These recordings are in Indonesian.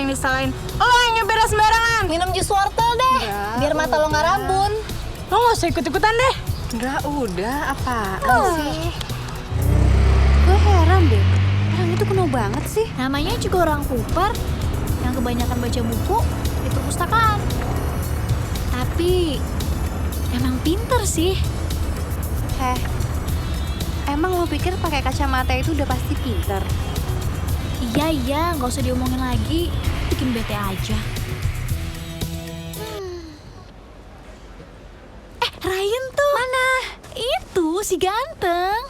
yang disalahin. Lo yang nyeberes sembarangan. Minum jus wortel deh, biar mata lo nggak rabun. Lo nggak usah ikut-ikutan deh. Enggak, udah. Apaan sih? Gue heran deh, orang itu kuno banget sih. Namanya juga orang Cooper yang kebanyakan baca buku di perpustakaan. Tapi emang pinter sih. Emang lo pikir pakai kacamata itu udah pasti pinter? Iya, nggak usah diomongin lagi, bikin bete aja. Ryan tuh. Mana? Itu si ganteng.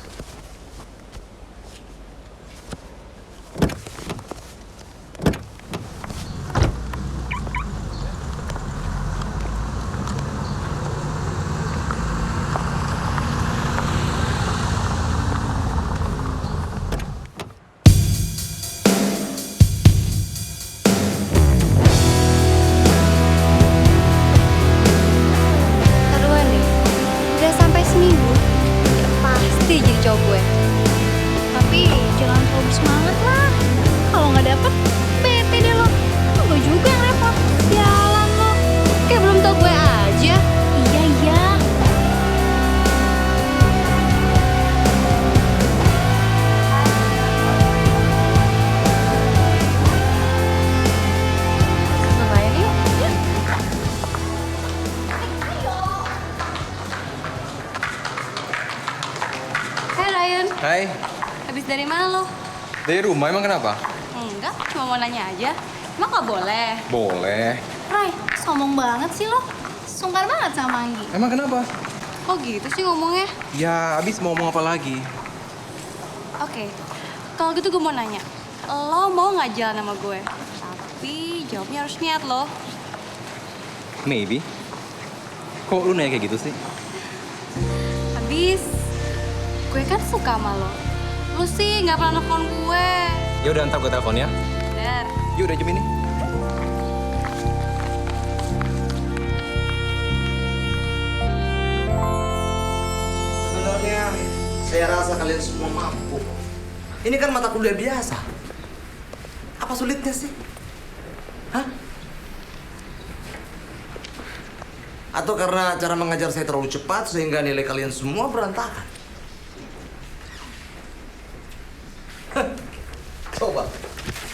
Taruhan deh, udah sampai seminggu, ya pasti jadi cowok gue. Tapi jangan terlalu semangat lah. Kalau nggak dapet, bete deh lo. Gue juga yang repot. Jalan lo, kayak belum tau gue aja. Iya. Ngapain yuk? Hai Ryan, Hai, habis dari mana lo? dari rumah emang kenapa? Enggak, cuma mau nanya aja. Emang gak boleh? Boleh. Ray, sombong banget sih lo. Sungkan banget sama Anggi. Emang kenapa? Kok gitu sih ngomongnya? Ya, abis mau ngomong apa lagi? Oke, kalau gitu gue mau nanya. Lo mau gak jalan sama gue? Tapi jawabnya harus niat lo. Maybe. Kok lu nanya kayak gitu sih? Habis, gue kan suka sama lo. Lo sih gak pernah nelfon gue. Ya udah, ntar gue telepon ya. Bener. Yuk, udah jam ini. Sebenarnya saya rasa kalian semua mampu. Ini kan mata kuliah biasa. Apa sulitnya sih? Hah? Atau karena cara mengajar saya terlalu cepat sehingga nilai kalian semua berantakan? Hah. Coba,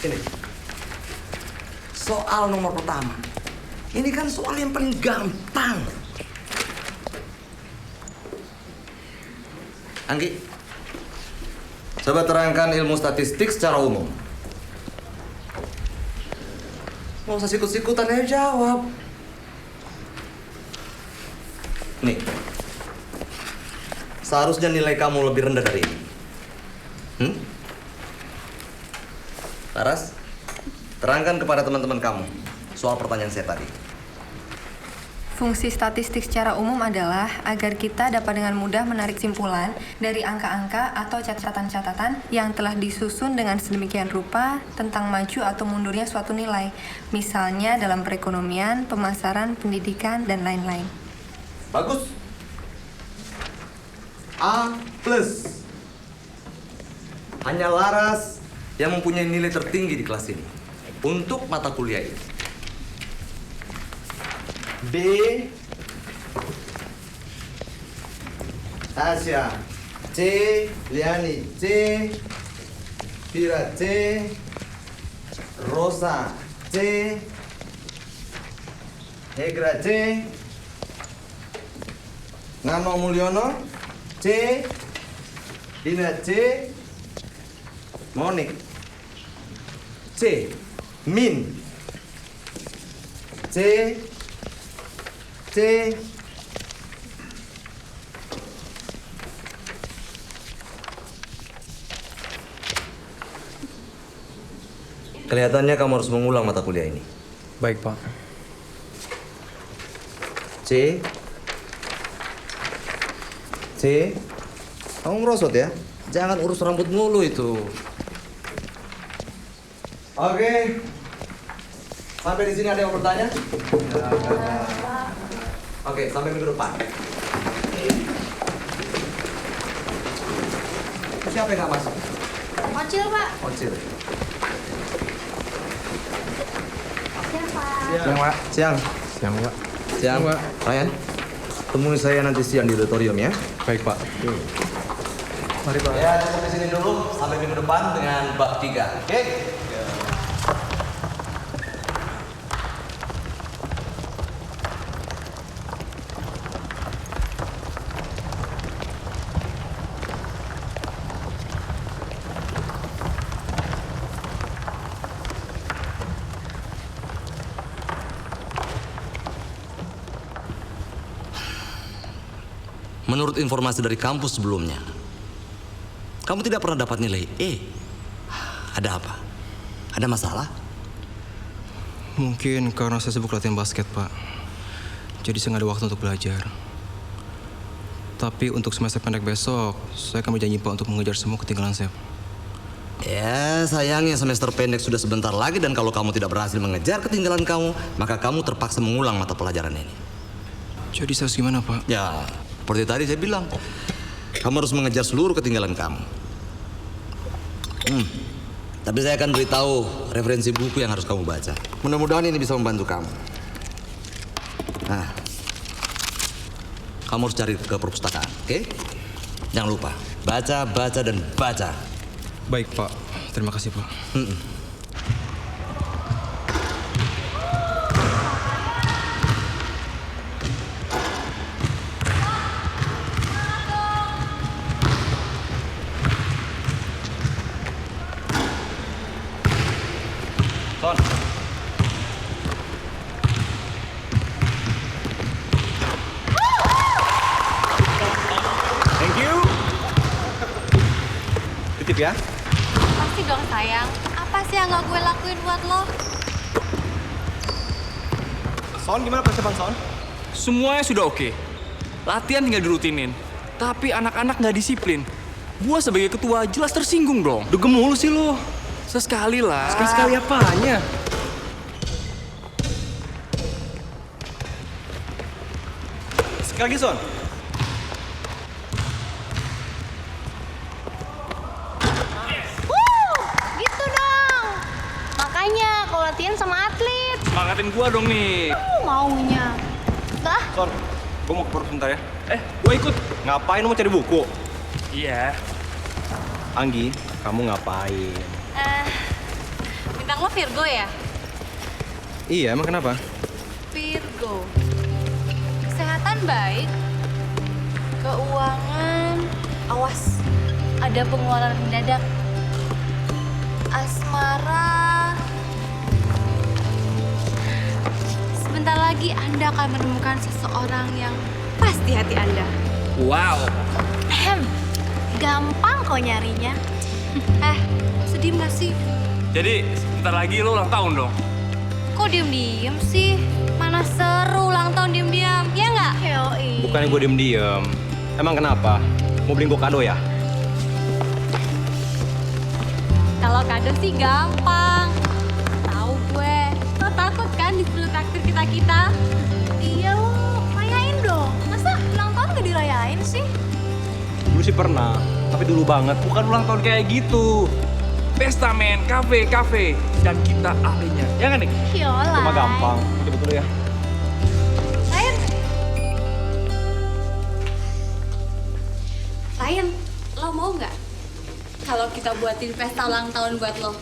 ini. Soal nomor pertama. Ini kan soal yang paling gampang. Anggi, coba terangkan ilmu statistik secara umum. Mau usah sikut-sikutan aja jawab. Nih, seharusnya nilai kamu lebih rendah dari ini. Laras, terangkan kepada teman-teman kamu soal pertanyaan saya tadi. Fungsi statistik secara umum adalah agar kita dapat dengan mudah menarik simpulan dari angka-angka atau catatan-catatan yang telah disusun dengan sedemikian rupa tentang maju atau mundurnya suatu nilai, misalnya dalam perekonomian, pemasaran, pendidikan, dan lain-lain. Bagus. A+. Hanya Laras yang mempunyai nilai tertinggi di kelas ini untuk mata kuliah ini. B. Tasya. C. Liani. C. Vira. C. Rosa. C. Hegra. C. Nano Mulyono. C. Dina. C. Monik. C. Min. C. C. Kelihatannya kamu harus mengulang mata kuliah ini. Baik, Pak. C. C. Kamu merosot ya? Jangan urus rambut mulu itu. Oke. Sampai di sini ada yang mau bertanya? Oke, sampai minggu depan. Siapa yang nggak masuk? Ocil, Pak. Ocil. Siang, Pak. Siang. Siang, Pak. Siang, Pak. Ryan, temui saya nanti siang di auditorium ya. Baik, Pak. Mari, Pak. Ya, cukup di sini dulu sampai minggu depan dengan bab 3. Oke? Menurut informasi dari kampus sebelumnya, kamu tidak pernah dapat nilai E. Ada apa? Ada masalah? Mungkin karena saya sibuk latihan basket, Pak. Jadi saya nggak ada waktu untuk belajar. Tapi untuk semester pendek besok, saya akan berjanji, Pak, untuk mengejar semua ketinggalan saya. Ya, sayangnya semester pendek sudah sebentar lagi dan kalau kamu tidak berhasil mengejar ketinggalan kamu, maka kamu terpaksa mengulang mata pelajaran ini. Jadi saya harus gimana, Pak? Ya, seperti tadi saya bilang, kamu harus mengejar seluruh ketinggalan kamu. Tapi saya akan beritahu referensi buku yang harus kamu baca. Mudah-mudahan ini bisa membantu kamu. Nah, kamu harus cari ke perpustakaan, oke? Jangan lupa, baca, baca, dan baca. Baik, Pak. Terima kasih, Pak. Son. Thank you. Titip ya. Pasti dong sayang. Apa sih yang gak gue lakuin buat lo? Son, gimana persiapan, Son? Semuanya sudah oke. Latihan tinggal dirutinin. Tapi anak-anak nggak disiplin. Gua sebagai ketua jelas tersinggung dong. Dugem mulu sih lo. Sesekali lah. Sekali-sekali apanya? Sekali lagi, Son. Gitu dong. Makanya kalau latihan sama atlet. Semangatin gua dong nih. Maunya. Dah. Son, gue mau ke perpus sebentar ya. Gue ikut. Ngapain lu mau cari buku? Iya. Anggi, kamu ngapain? Bintang lo Virgo ya? Iya, emang kenapa? Virgo. Kesehatan baik. Keuangan. Awas. Ada pengeluaran mendadak. Asmara. Sebentar lagi Anda akan menemukan seseorang yang pas di hati Anda. Wow. Gampang kok nyarinya. Sedih gak sih? Jadi sebentar lagi lo ulang tahun dong. Kok diem-diem sih? Mana seru ulang tahun diem-diem, ya nggak? Yoi. Bukannya gue diem-diem. Emang kenapa? Mau beliin gue kado ya? Kalau kado sih gampang. Tahu gue. Lo takut kan disuruh traktir kita-kita? Iya lo, rayain dong. Masa ulang tahun gak dirayain sih? Dulu sih pernah, tapi dulu banget. Bukan ulang tahun kayak gitu. Pesta men, kafe. Dan kita ahlinya. Ya kan, Nik? Yolah. Cuma gampang. Betul-betul ya. Ryan, lo mau nggak? Kalau kita buatin pesta ulang tahun buat lo.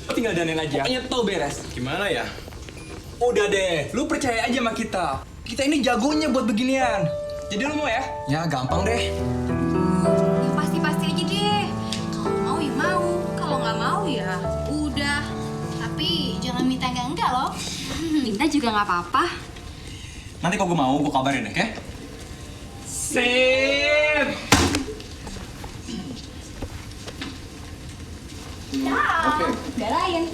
Lo tinggal danin aja. Pokoknya tau beres. Gimana ya? Udah deh, lu percaya aja sama kita. Kita ini jagonya buat beginian. Jadi lu mau ya? Ya gampang deh. Ya pasti-pasti aja deh. Kalau mau ya mau. Kalau nggak mau ya udah. Tapi jangan minta enggak loh. Minta juga nggak apa-apa. Nanti kalau gue mau, gue kabarin, oke? Sip! Oke. Udah Ryan.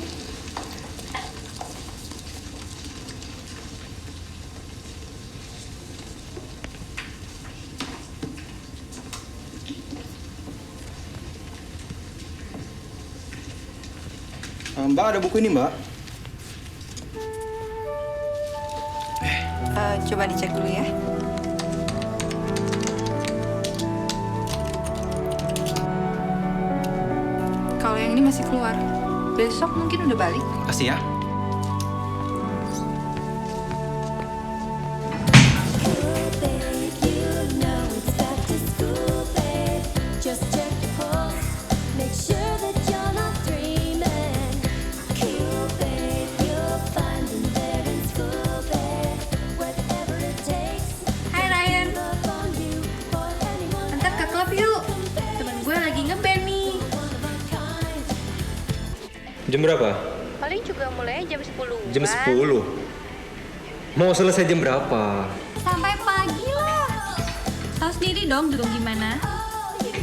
Mbak, ada buku ini, Mbak. Coba dicek dulu ya. Kalau yang ini masih keluar. Besok mungkin udah balik. Kasih ya. Jam berapa? Paling juga mulai jam 10. Jam 10. Mau selesai jam berapa? Sampai pagi lah. Tahu sendiri dong dulu gimana.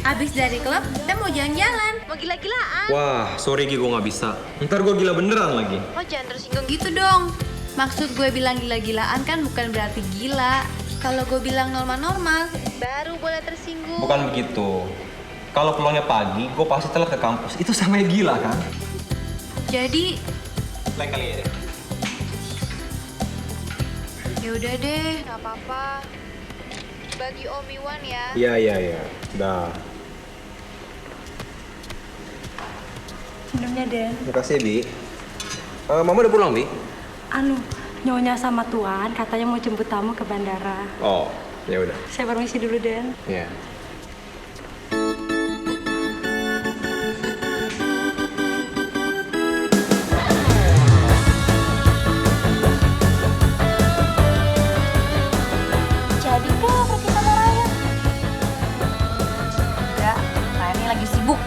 Abis dari klub, kita mau jalan-jalan, mau gila-gilaan. Wah, sorry Gi, gue nggak bisa. Ntar gue gila beneran lagi. Oh jangan tersinggung gitu dong. Maksud gue bilang gila-gilaan kan bukan berarti gila. Kalau gue bilang normal-normal, baru boleh tersinggung. Bukan begitu. Kalau pulangnya pagi, gue pasti telat ke kampus. Itu sama gila kan? Jadi, Lain kali ya deh. ya udah deh, nggak apa-apa. Bagi Om Iwan ya. Iya. Dah. Minumnya, Den. Makasih, Bi. Mama udah pulang, Bi? Nyonya sama Tuan katanya mau jemput tamu ke bandara. Oh, ya udah. Saya permisi dulu, Den. Iya. Jadi deh pergi sama Ryan. Enggak, Ryan ini lagi sibuk.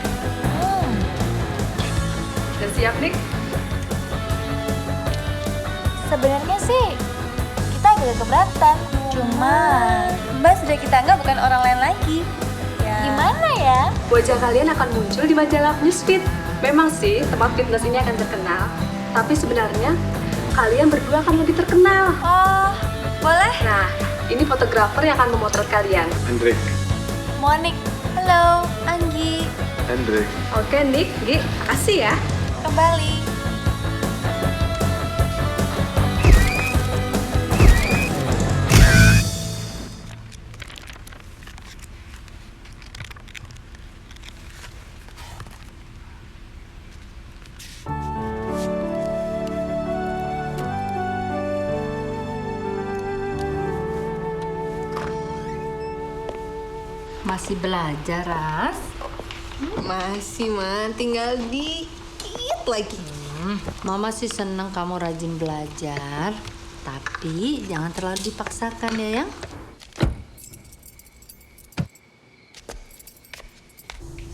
Udah siap, Nick? Sebenarnya sih kita agak keberatan. Cuma Mbak sudah kita anggap bukan orang lain lagi. Gimana ya? Wajah kalian akan muncul di majalah Newsfeed. Memang sih tempat fitness ini akan terkenal, tapi sebenarnya kalian berdua akan lebih terkenal. Oh, boleh? Nah, ini fotografer yang akan memotret kalian. Hendrik. Monik. Halo, Anggi. Hendrik. Oke, Nick, Gi, makasih ya. Kembali. Masih belajar, Ras? Masih, Man. Tinggal dikit lagi. Mama sih seneng kamu rajin belajar. Tapi jangan terlalu dipaksakan ya, yang?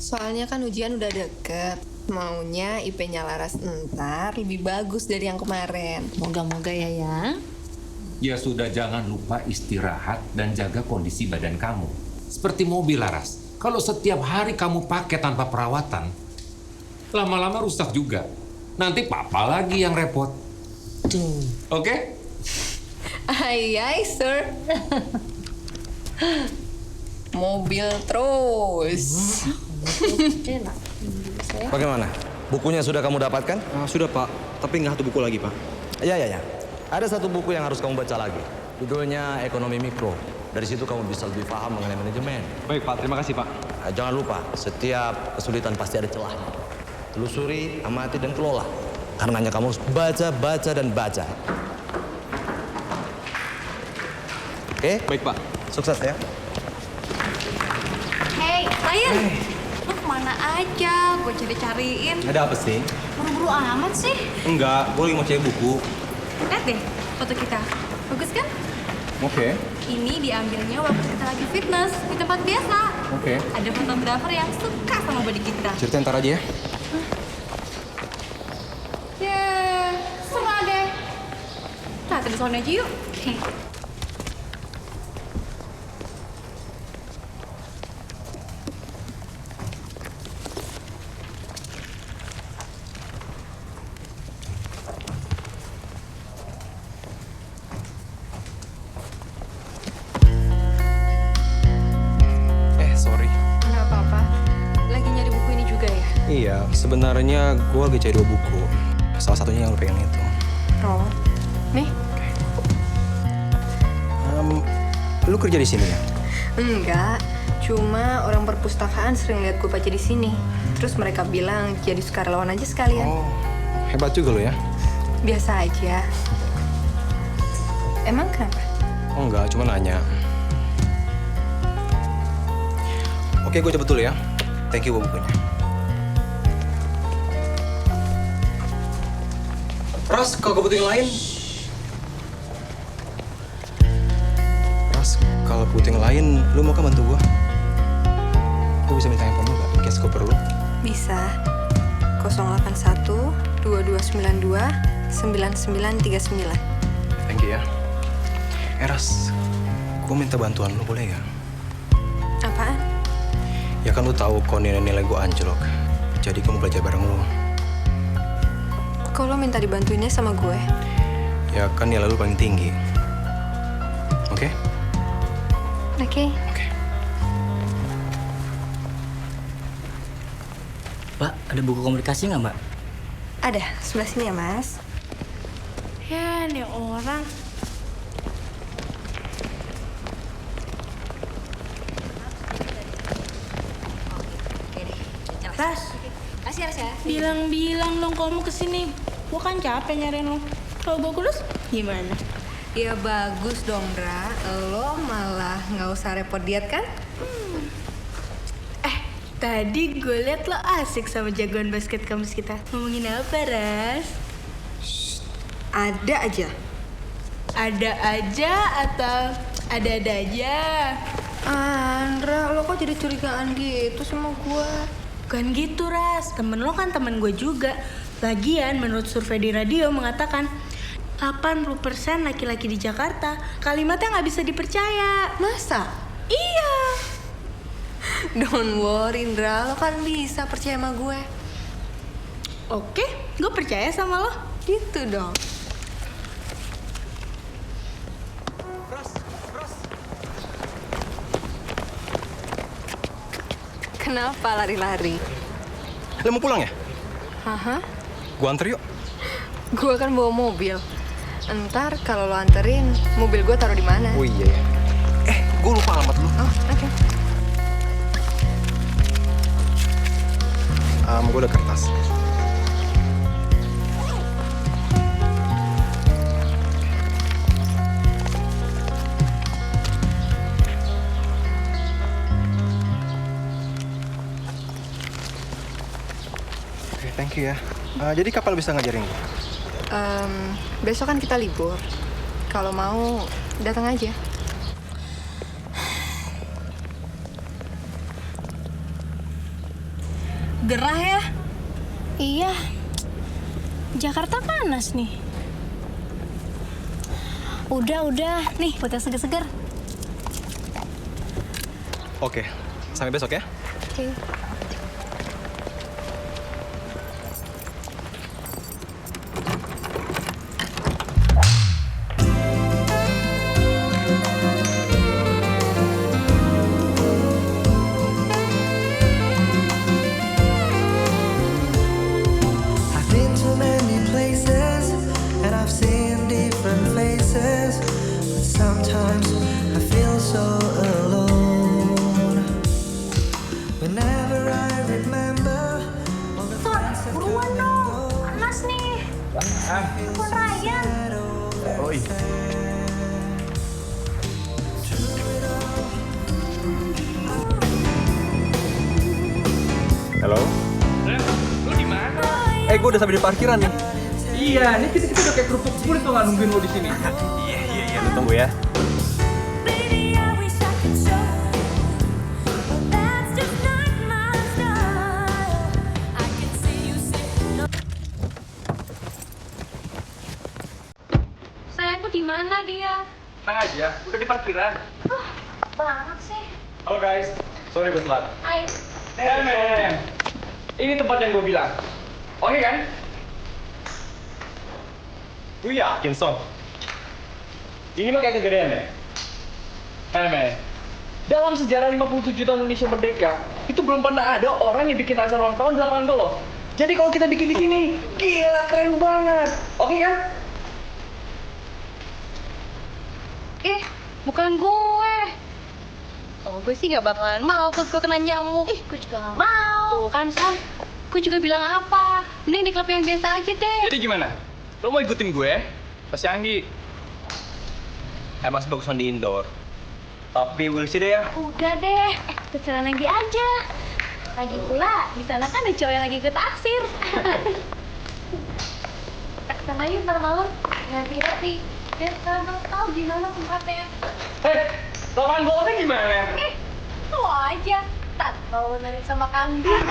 Soalnya kan ujian udah deket. Maunya IP-nya Laras ntar lebih bagus dari yang kemarin. Moga-moga ya, yang? Ya sudah, jangan lupa istirahat dan jaga kondisi badan kamu. Seperti mobil, Laras. Kalau setiap hari kamu pakai tanpa perawatan, lama-lama rusak juga. Nanti papa lagi yang repot. Oke? Ay, sir. Mobil terus. Bagaimana? Bukunya sudah kamu dapatkan? Sudah, Pak. Tapi nggak satu buku lagi, Pak. Ya. Ada satu buku yang harus kamu baca lagi. Judulnya Ekonomi Mikro. Dari situ kamu bisa lebih paham mengenai manajemen. Baik, Pak. Terima kasih, Pak. Jangan lupa, setiap kesulitan pasti ada celah. Telusuri, amati, dan kelola. Karenanya kamu harus baca, dan baca. Oke? Baik, Pak. Sukses ya. Hey, Ryan. Lu kemana aja? Gue cari-cariin. Ada apa sih? Buru-buru amat sih. Enggak, gue lagi mau cari buku. Lihat deh foto kita. Bagus kan? Oke. Ini diambilnya waktu kita lagi fitness di tempat biasa. Oke. Ada fotografer yang suka sama body kita. Cerita ntar aja ya. Serah deh. Nah, di sana aja yuk. Sorry. Nggak apa-apa. Lagi nyari buku ini juga ya? Iya, sebenarnya gue lagi cari 2 buku. Salah satunya yang lu pengen itu. Oh. Nih? Lu kerja di sini ya? Enggak. Cuma orang perpustakaan sering lihat gue baca di sini. Terus mereka bilang jadi sukarelawan aja sekalian. Oh, hebat juga lu ya. Biasa aja. Emang kenapa? Oh enggak, cuma nanya. Oke, gue cabut dulu ya. Thank you buat bukunya. Ras, kalau gue butuh yang lain. Ras, kalau butuh yang lain, lu mau kan bantu gue? Gue bisa minta handphone lu gak? In case gue perlu. Bisa. 081 2292 9939. Thank you ya. Eras, gue minta bantuan lu boleh gak? Apaan? Ya kan lu tahu kok nilai-nilai gue anjlok. Jadi gue mau belajar bareng lu. Kok lo minta dibantuinnya sama gue? Ya kan nilai lu paling tinggi. Oke? Oke. Mbak, ada buku komunikasi nggak, Mbak? Ada, sebelah sini ya, Mas. Ya, nih orang. Ras, Kasih ya. bilang-bilang dong kalau mau kesini. Gua kan capek nyariin lo. Kalau gua kurus, gimana? Ya bagus dong, Dra. Lo malah nggak usah repot diet kan? Tadi gue liat lo asik sama jagoan basket kampus kita. Ngomongin apa, Ras? Ada aja. Ada aja atau ada-ada aja? Andra, lo kok jadi curigaan gitu sama gue? Bukan gitu, Ras. Temen lo kan temen gue juga. Lagian, menurut survei di radio mengatakan 80% laki-laki di Jakarta kalimatnya nggak bisa dipercaya. Masa? Iya. Don't worry, Indra. Lo kan bisa percaya sama gue. Oke, gue percaya sama lo. Gitu dong. Kenapa lari-lari? Lo mau pulang ya? Haha. Gua anter yuk. Gue kan bawa mobil. Entar kalau lo anterin, mobil gue taruh di mana? Oh iya ya. Gue lupa alamat lu. Oh, oke. Gue udah kertas. Oke, thank you ya. Jadi kapan bisa ngajarin gue? Besok kan kita libur. Kalau mau, datang aja. Gerah ya? Iya. Jakarta panas nih. Udah. Nih, buat yang seger-seger. Oke, sampai besok ya. Oke. I've been to many places and I've seen different faces, but sometimes I feel so alone. Whenever I remember all the friends that Buruan dong, panas nih. Telepon Ryan. Oh iya. Halo? Lu di mana? Gue udah sampai di parkiran nih. Iya, ini kita udah kayak kerupuk kulit tuh nggak nungguin lo di sini. Iya, lu tunggu ya. Sayangku di mana dia? Tenang aja, udah di parkiran. Banget sih. Halo guys, sorry gue telat. Hai. Men, ini tempat yang gue bilang. Oke kan? Gue yakin, Son. Ini mah kayak kegedean deh. Men, dalam sejarah 57 tahun Indonesia Merdeka, itu belum pernah ada orang yang bikin acara ulang tahun di lapangan golf. Jadi kalau kita bikin di sini, gila keren banget. Oke kan? Bukan gue. Oh, gue sih gak bakalan mau terus gue kena nyamuk. Gue juga gak mau. Tuh kan, Sam. Gue juga bilang apa? Mending di klub yang biasa aja deh. Jadi gimana? Lo mau ikutin gue? Pas Anggi. Masih bagusan di indoor. Tapi we'll see deh ya. Udah deh, terserah lagi aja. Lagi pula, di sana kan ada cowok yang lagi ikut taksir. Kesana yuk ntar malam. Hati-hati. Biar kalian tahu di mana tempatnya. Lapangan golfnya gimana? Lo aja. Tak mau nari sama kambing.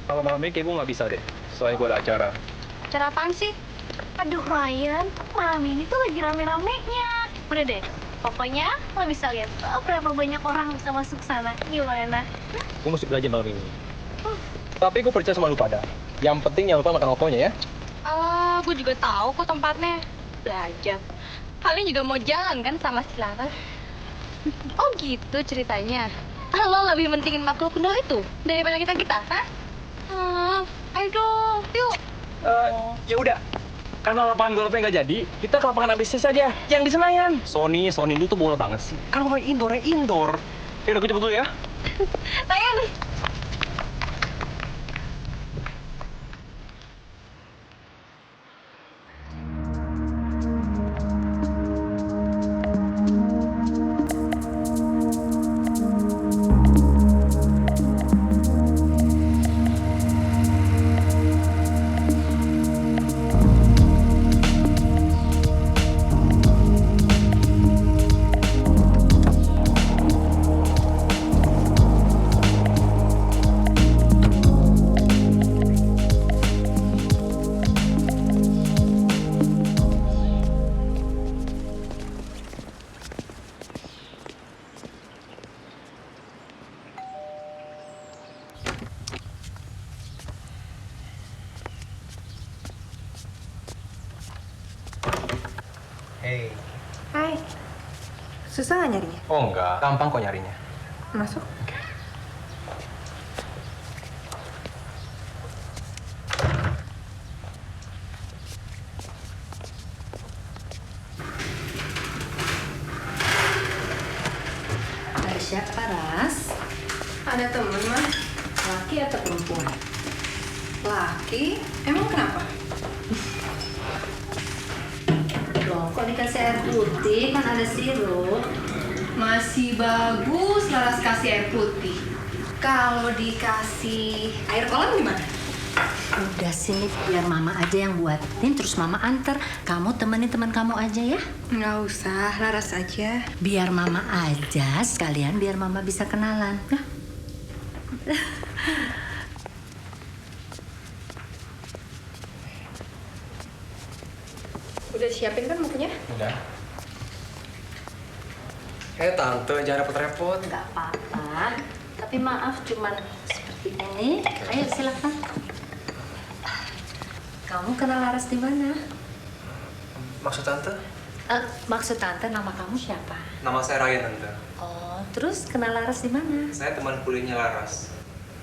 Kalau malam ini kayak gue nggak bisa deh. soalnya gue ada acara. Acara apaan sih? Aduh Ryan, malam ini tuh lagi rame-ramenya. Udah deh, pokoknya lo bisa lihat berapa banyak orang bisa masuk sana. Gimana? Gue mesti belajar malam ini. Tapi gue percaya sama lu pada. Yang penting jangan lupa makan rokoknya ya. Gue juga tahu kok tempatnya. Belajar. Kalian juga mau jalan kan sama si Laras? Oh gitu ceritanya. Lo lebih pentingin makhluk kuno itu daripada kita, hah? Ayo dong, yuk. Ya udah. Karena lapangan golfnya nggak jadi, kita ke lapangan ABC saja. Yang di Senayan. Sony lu tuh bola banget sih. Kan kalau indoor. Ya udah, gue cepet dulu ya. Ryan. Hey. Hai. Susah nggak nyarinya? Oh enggak, gampang kok nyarinya. Masuk. Ada siapa, Ras? Ada temen, Mas. Laki atau perempuan? Laki? Emang kenapa? Loh, kok dikasih air putih? Kan ada sirup. Masih bagus Laras kasih air putih. Kalau dikasih air kolam gimana? Udah sini, biar mama aja yang buatin, terus mama antar. Kamu temenin teman kamu aja ya? Nggak usah, Laras aja. Biar mama aja, sekalian biar mama bisa kenalan. Nah. Udah siapin kan bukunya? Udah. Tante, jangan repot-repot. Nggak apa-apa. Tapi maaf, cuman seperti ini. Ayo silakan. Kamu kenal Laras di mana? Maksud tante? Maksud tante, nama kamu siapa? Nama saya Ryan, tante. Oh, terus kenal Laras di mana? Saya teman kuliahnya Laras.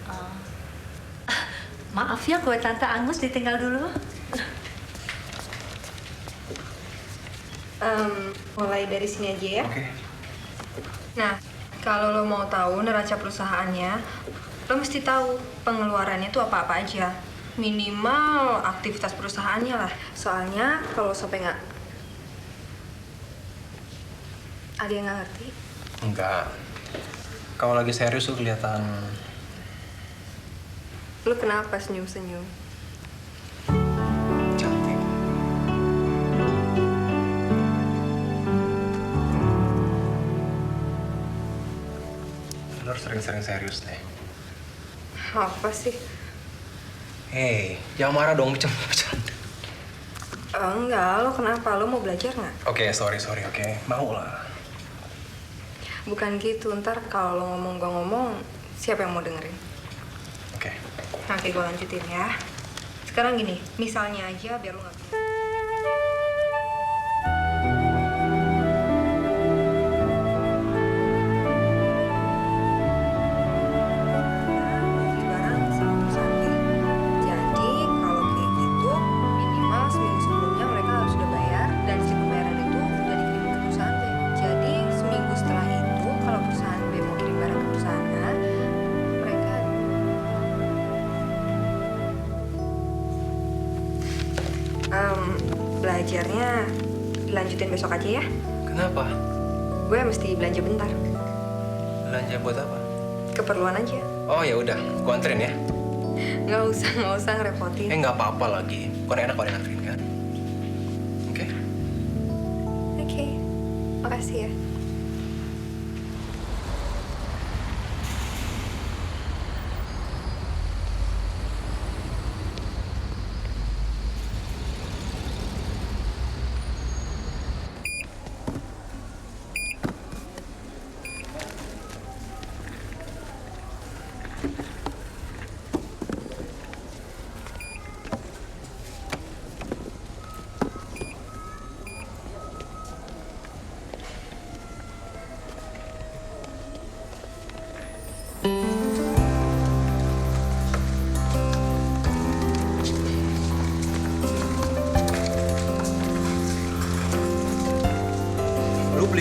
Oh. Maaf ya, kue tante Angus ditinggal dulu. Mulai dari sini aja ya. Oke. Nah, kalau lo mau tahu neraca perusahaannya, lo mesti tahu pengeluarannya tuh apa-apa aja. Minimal aktivitas perusahaannya lah. Soalnya kalau sampai nggak ada yang nggak ngerti. Enggak. Kalau lagi serius tuh kelihatan. Lo kenapa senyum-senyum? Cantik. Lo harus sering-sering serius deh. Apa sih? Hey, jangan marah dong, bercanda. Enggak, lo kenapa? Lo mau belajar nggak? Oke, sorry, oke. Mau lah. Bukan gitu, ntar kalau lo ngomong gua ngomong, siapa yang mau dengerin? Oke. Oke, gue lanjutin ya. Sekarang gini, misalnya aja biar lo nggak belajarnya dilanjutin besok aja ya. Kenapa? Gue mesti belanja bentar. Belanja buat apa? Keperluan aja. Oh ya udah, gua anterin ya. Nggak usah ngerepotin. Nggak apa-apa lagi. Bukan enak kalau anterin kan? Oke? Oke. Makasih ya.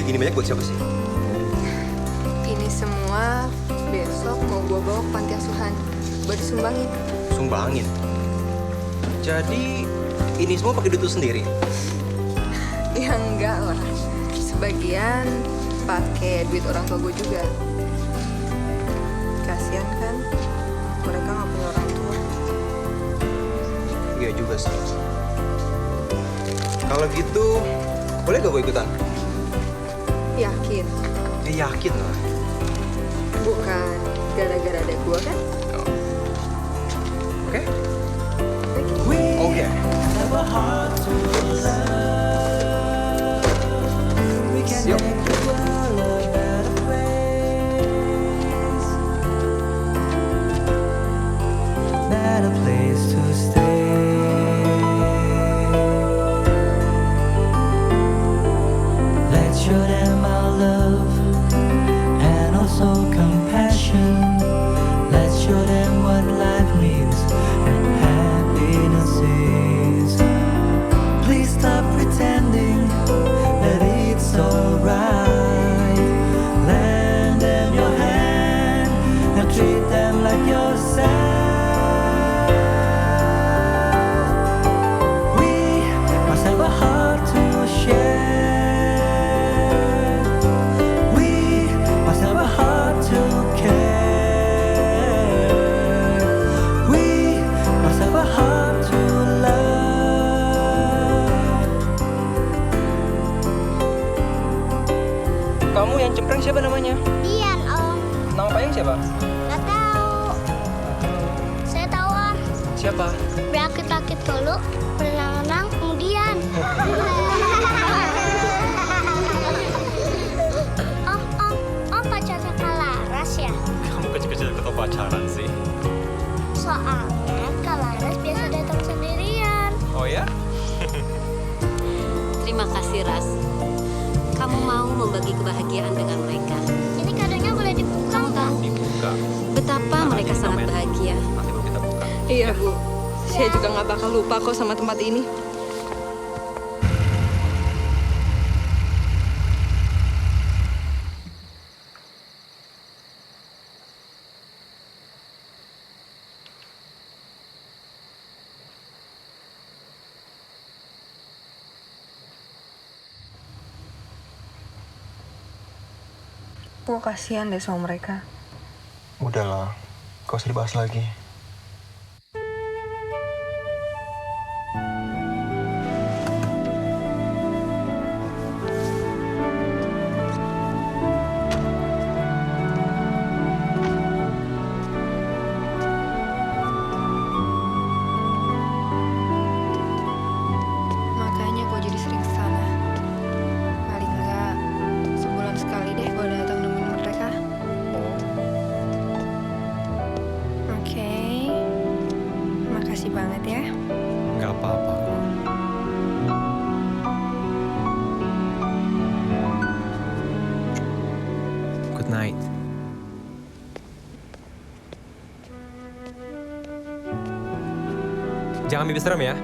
gini banyak buat siapa sih? Ini semua besok mau gue bawa ke panti asuhan buat disumbangin. Sumbangin. Jadi ini semua pakai duit lu sendiri? Ya enggak lah. Sebagian pakai duit orang tua gue juga. Kasian kan, mereka nggak punya orang tua. Iya juga sih. Kalau gitu, boleh gak gue ikutan? Yakin? Yakin lah. Bukan gara-gara ada gue kan? Oke? Oke. Siap. Better place to stay. Let's show them our love and also compassion. Let's show them what life means and happiness is. Please stop pretending that it's alright. Lend them your hand and treat them like yourself. Have a heart to share. We must have a heart to care. We must have a heart to love. Kamu yang cempreng siapa namanya? Dian, Om. Nama payung siapa? Gak tahu. Saya tahu, Om. Siapa? Berakit-akit dulu, berenang-renang, kemudian. Om pacarnya Kak Laras ya? Kamu kecil-kecil ketemu pacaran sih. Soalnya Kak Laras biasa datang sendirian. Oh ya? Terima kasih, Ras. Kamu mau membagi kebahagiaan dengan mereka. Ini kadonya boleh dibuka nggak? Dibuka. Betapa mereka sangat bahagia. Nanti baru kita buka. Iya Bu, saya juga nggak bakal lupa kok sama tempat ini. Gue kasihan deh sama mereka. Udahlah, gak usah dibahas lagi. Makanya gue jadi sering kesana. Paling enggak sebulan sekali deh gue datang nemuin mereka. Oke, makasih banget ya. Gak apa-apa kok. Good night. Jangan mimpi serem ya.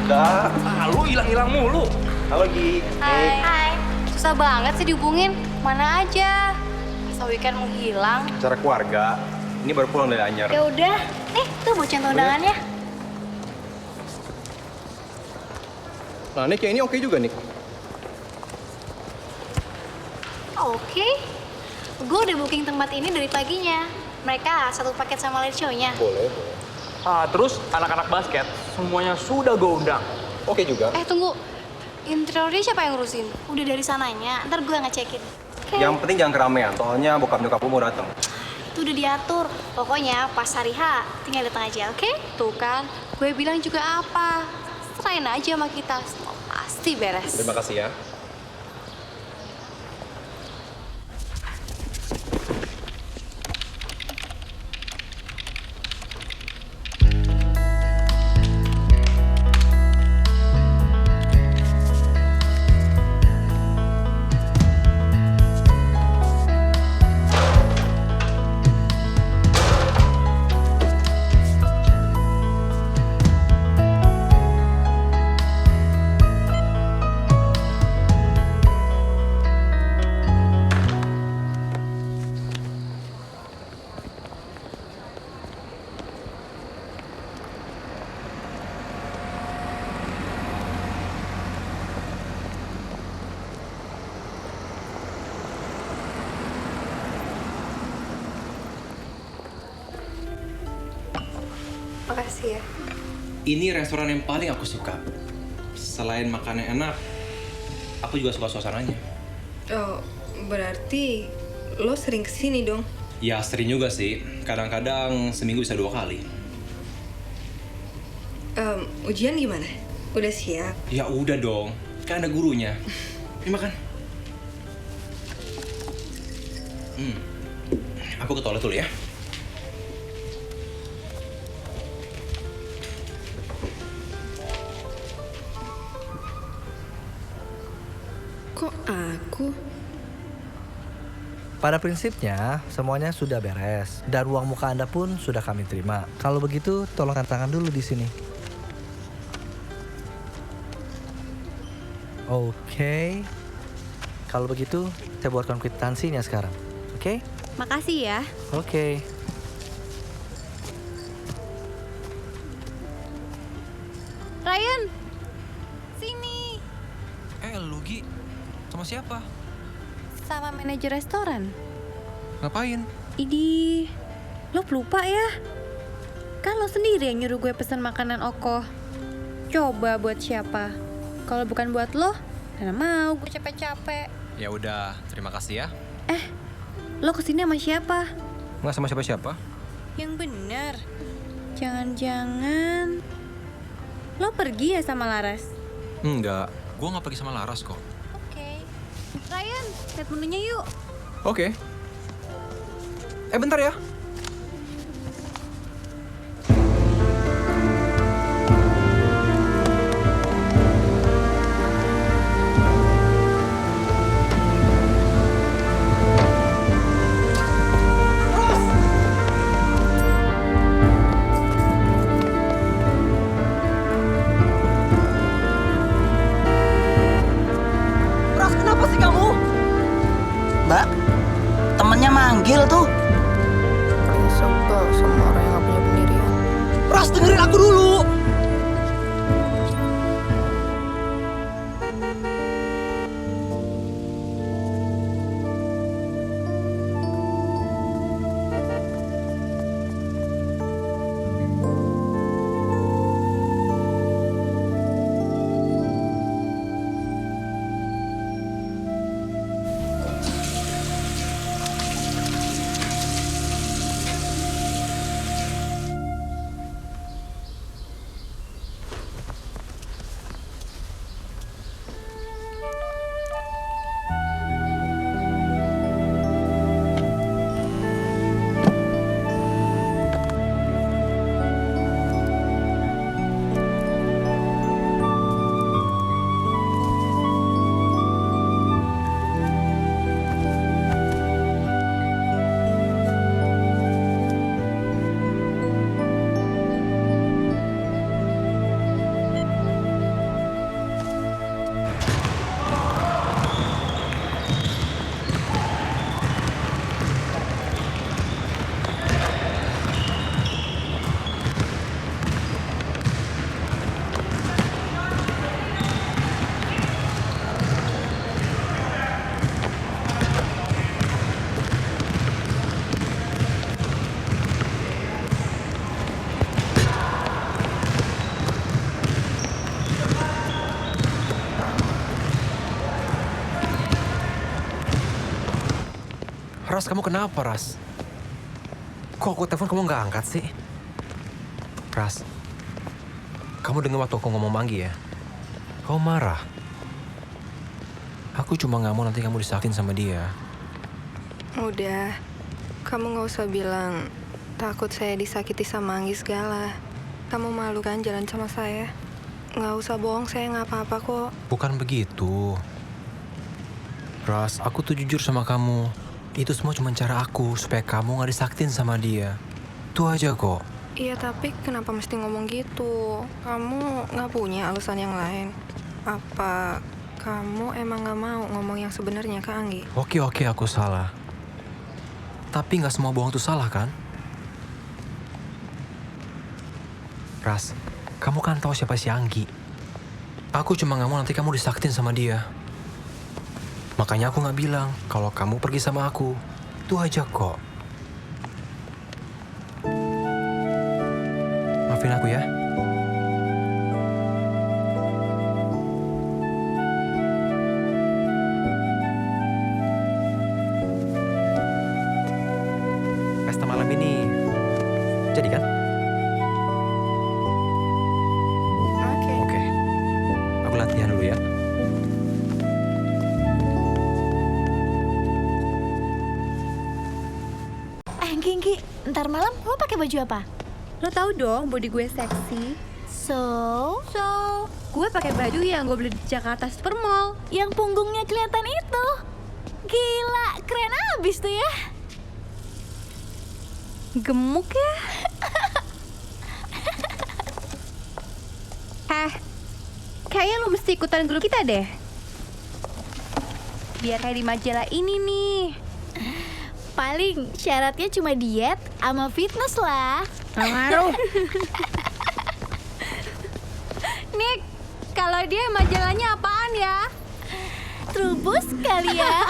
ada. Lu hilang-hilang mulu. Halo Gi. Hai. Susah banget sih dihubungin. Mana aja? Masa weekend menghilang. Acara keluarga. Ini baru pulang dari Anyer. Ya udah, nih tuh buat contoh undangannya. Nah, Nick yang ini oke juga, Nick. Oke. Gue udah booking tempat ini dari paginya. Mereka satu paket sama light show-nya. Boleh. Terus anak-anak basket semuanya sudah gue undang. Oke juga. Tunggu. Interiornya siapa yang ngurusin? Udah dari sananya, ntar gue ngecekin. Oke. Yang penting jangan keramaian, soalnya bokap nyokap lu mau datang. Itu udah diatur. Pokoknya pas hari H, tinggal datang aja, oke? Tuh kan, gue bilang juga apa. Serahin aja sama kita, semua pasti beres. Terima kasih ya. Makasih ya. Ini restoran yang paling aku suka. Selain makannya enak, aku juga suka suasananya. Oh, berarti lo sering kesini dong? Ya sering juga sih. Kadang-kadang seminggu bisa 2 kali. Ujian gimana? Udah siap? Ya udah dong. Kan ada gurunya. Ini makan. Aku ke toilet dulu ya. Kok aku? Pada prinsipnya, semuanya sudah beres dan uang muka Anda pun sudah kami terima. Kalau begitu, tolong tanda tangan dulu di sini. Oke. Kalau begitu, saya buatkan kwitansinya sekarang. Oke? Makasih ya. Oke. Ryan, sini. Lu Gi, sama siapa? Sama manajer restoran. Ngapain? Idih, lo pelupa ya? Kan lo sendiri yang nyuruh gue pesan makanan Oko. Coba buat siapa? Kalau bukan buat lo, mana mau gue capek-capek. Ya udah, terima kasih ya. Lo kesini sama siapa? Nggak sama siapa-siapa. Yang bener. Jangan-jangan lo pergi ya sama Laras? Enggak, gue nggak pergi sama Laras kok. Oke. Ryan, lihat menunya yuk. Oke. Bentar ya. Ros, kenapa sih kamu? Mbak, temennya manggil tuh. Paling sebel sama orang yang gak punya pendirian. Ros, dengerin aku dulu. Ras, kamu kenapa, Ras? Kok aku telepon kamu nggak angkat sih? Ras, kamu dengar waktu aku ngomong Manggi ya? Kamu marah. Aku cuma nggak mau nanti kamu disakitin sama dia. Udah, kamu nggak usah bilang takut saya disakiti sama Anggi segala. Kamu malu kan jalan sama saya? Nggak usah bohong, saya nggak apa-apa kok. Bukan begitu. Ras, aku tuh jujur sama kamu. Itu semua cuma cara aku supaya kamu nggak disakitin sama dia. Itu aja kok. Iya, tapi kenapa mesti ngomong gitu? Kamu nggak punya alasan yang lain? Apa kamu emang nggak mau ngomong yang sebenarnya ke Anggi? Oke, aku salah. Tapi nggak semua bohong itu salah kan? Ras, kamu kan tahu siapa si Anggi. Aku cuma nggak mau nanti kamu disakitin sama dia. Makanya aku nggak bilang kalau kamu pergi sama aku. Itu aja kok. Maafin aku ya. Pesta malam ini jadi kan? Oke. Aku latihan dulu ya. Enggi, ntar malam lo pakai baju apa? Lo tahu dong body gue seksi. So, gue pakai baju yang gue beli di Jakarta Supermall. yang punggungnya kelihatan itu. Gila, keren abis tuh ya. Gemuk ya. Kayaknya lo mesti ikutan grup kita deh. Biar kayak di majalah ini nih. Paling syaratnya cuma diet sama fitness lah. Nggak ngaruh. Nick, kalau dia majalahnya apaan ya? Trubus kali ya.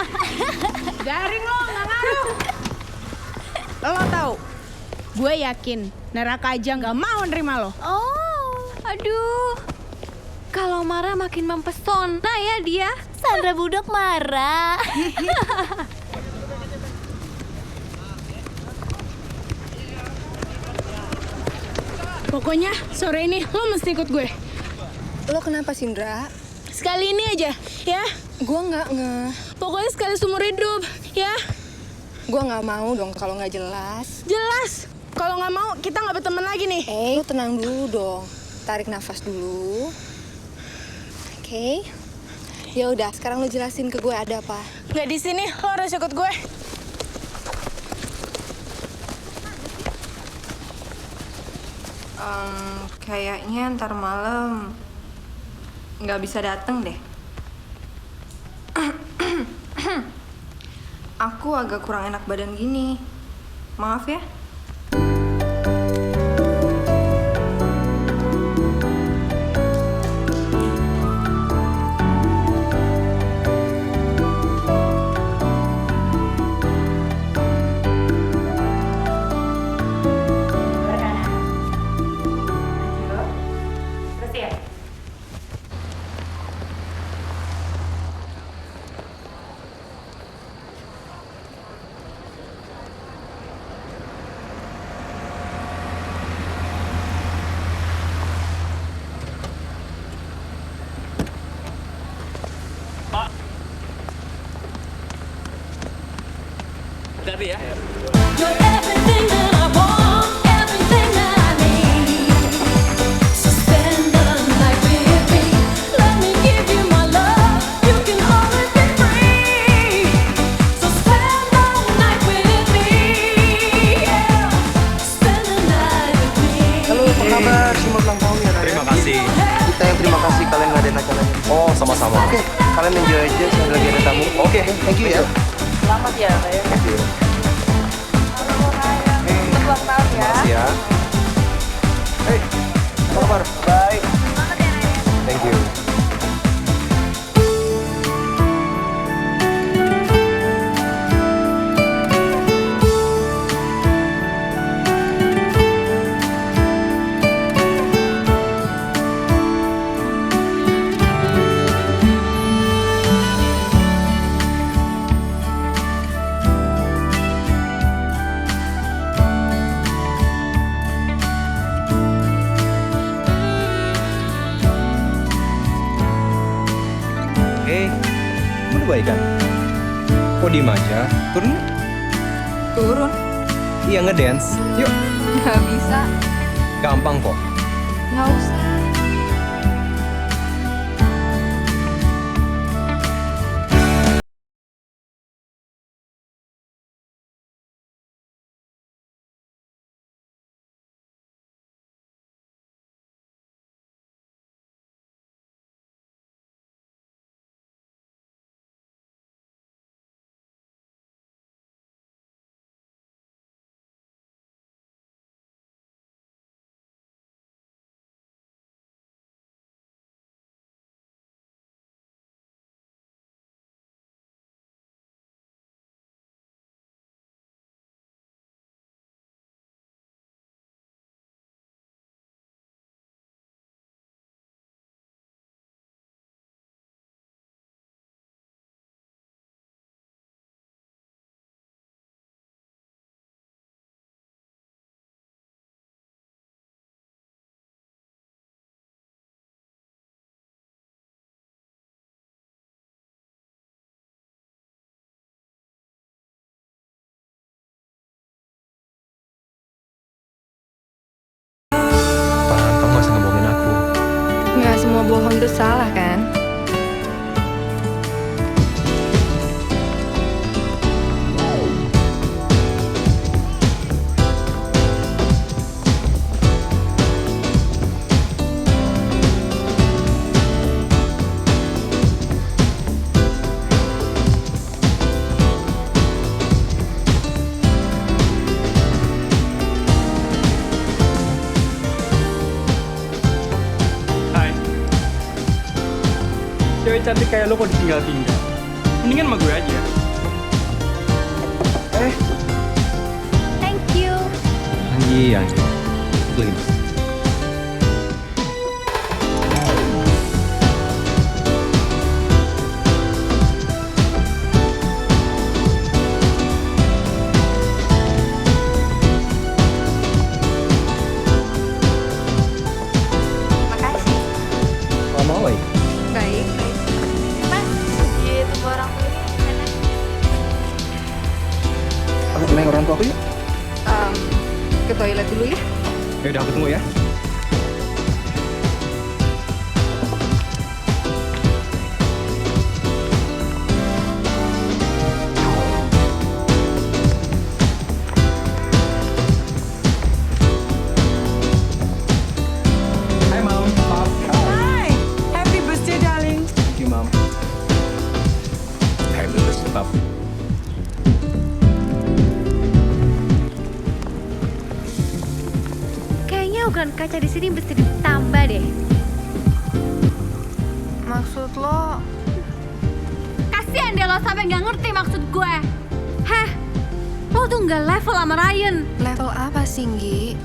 Garing lo, nggak ngaruh. Lo tahu, gue yakin neraka aja nggak mau nerima lo. Oh, Aduh, kalau marah makin mempesona ya dia. Sandra Bulldog marah. Pokoknya sore ini lo mesti ikut gue. Lo kenapa, Sindra? Sekali ini aja, ya? Gue nggak Pokoknya sekali seumur hidup, ya? Gue nggak mau dong kalau nggak jelas. Jelas. Kalau nggak mau, kita nggak berteman lagi nih. Lo tenang dulu dong. Tarik nafas dulu. Oke. Ya udah, sekarang lo jelasin ke gue ada apa. Nggak di sini, lo harus ikut gue. Kayaknya ntar malam nggak bisa dateng deh. Aku agak kurang enak badan gini. Maaf ya. Tapi ya. Halo, apa kabar? Selamat ulang tahun ya, Raya. Terima kasih. Kita yang terima kasih kalian ngadain acaranya. Oh, sama-sama. Oke, kalian enjoy aja, saya lagi ada tamu. Oke, Thank you ya. Selamat ya, Raya. Thank you. Selamat ulang tahun ya. Makasih ya. Hey, apa kabar? Baik. Thank you. baikan. Kok diem aja? Turun? Turun? Iya, ngedance. Yuk. Nggak bisa. Gampang kok. Nggak usah. Kamu gak usah ngebohongin aku. Nggak semua bohong itu salah kan? Hai. Cewek cantik kayak lo kok ditinggal-tinggal? Mendingan sama gue aja. Thank you. Anggi. Please. Makasih. Gak mau ya? Baik. Mas, ditunggu orang tuanya di sana. Aku temenin orang tua aku yuk. Ke toilet dulu ya. Ya udah, aku tunggu ya. Hai, Mom. Pop. Hi! Happy birthday, darling. Thank you, Mom. Happy birthday, Pop. Kayaknya ukuran kaca di sini mesti ditambah deh. Maksud lo? Kasian deh lo sampai nggak ngerti maksud gue. Heh, lo tuh nggak level sama Ryan. Level apa sih, Nggi?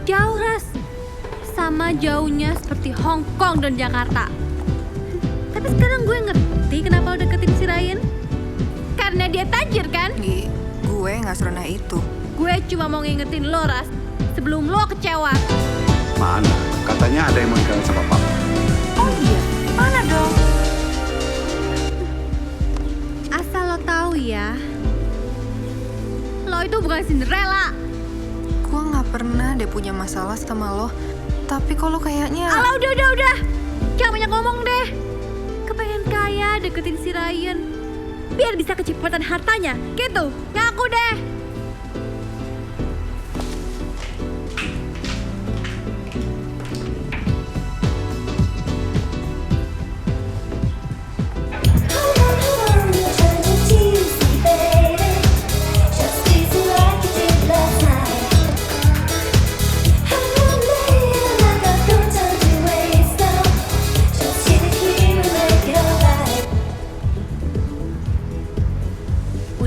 Jauh, Ras. Sama jauhnya seperti Hong Kong dan Jakarta. Tapi sekarang gue ngerti kenapa lo deketin si Ryan. Karena dia tajir kan? Nggi, gue nggak serendah itu. Gue cuma mau ngingetin lo, Ras. Sebelum lo kecewa. Mana? Katanya ada yang mau nikah sama papa. Oh iya, mana dong? Asal lo tahu ya, lo itu bukan Cinderella. Gue nggak pernah deh punya masalah sama lo. Tapi kalau kayaknya... Alah udah. Jangan banyak ngomong deh. Kepengen kaya deketin si Ryan. Biar bisa kecepatan hartanya. Gitu, ngaku deh.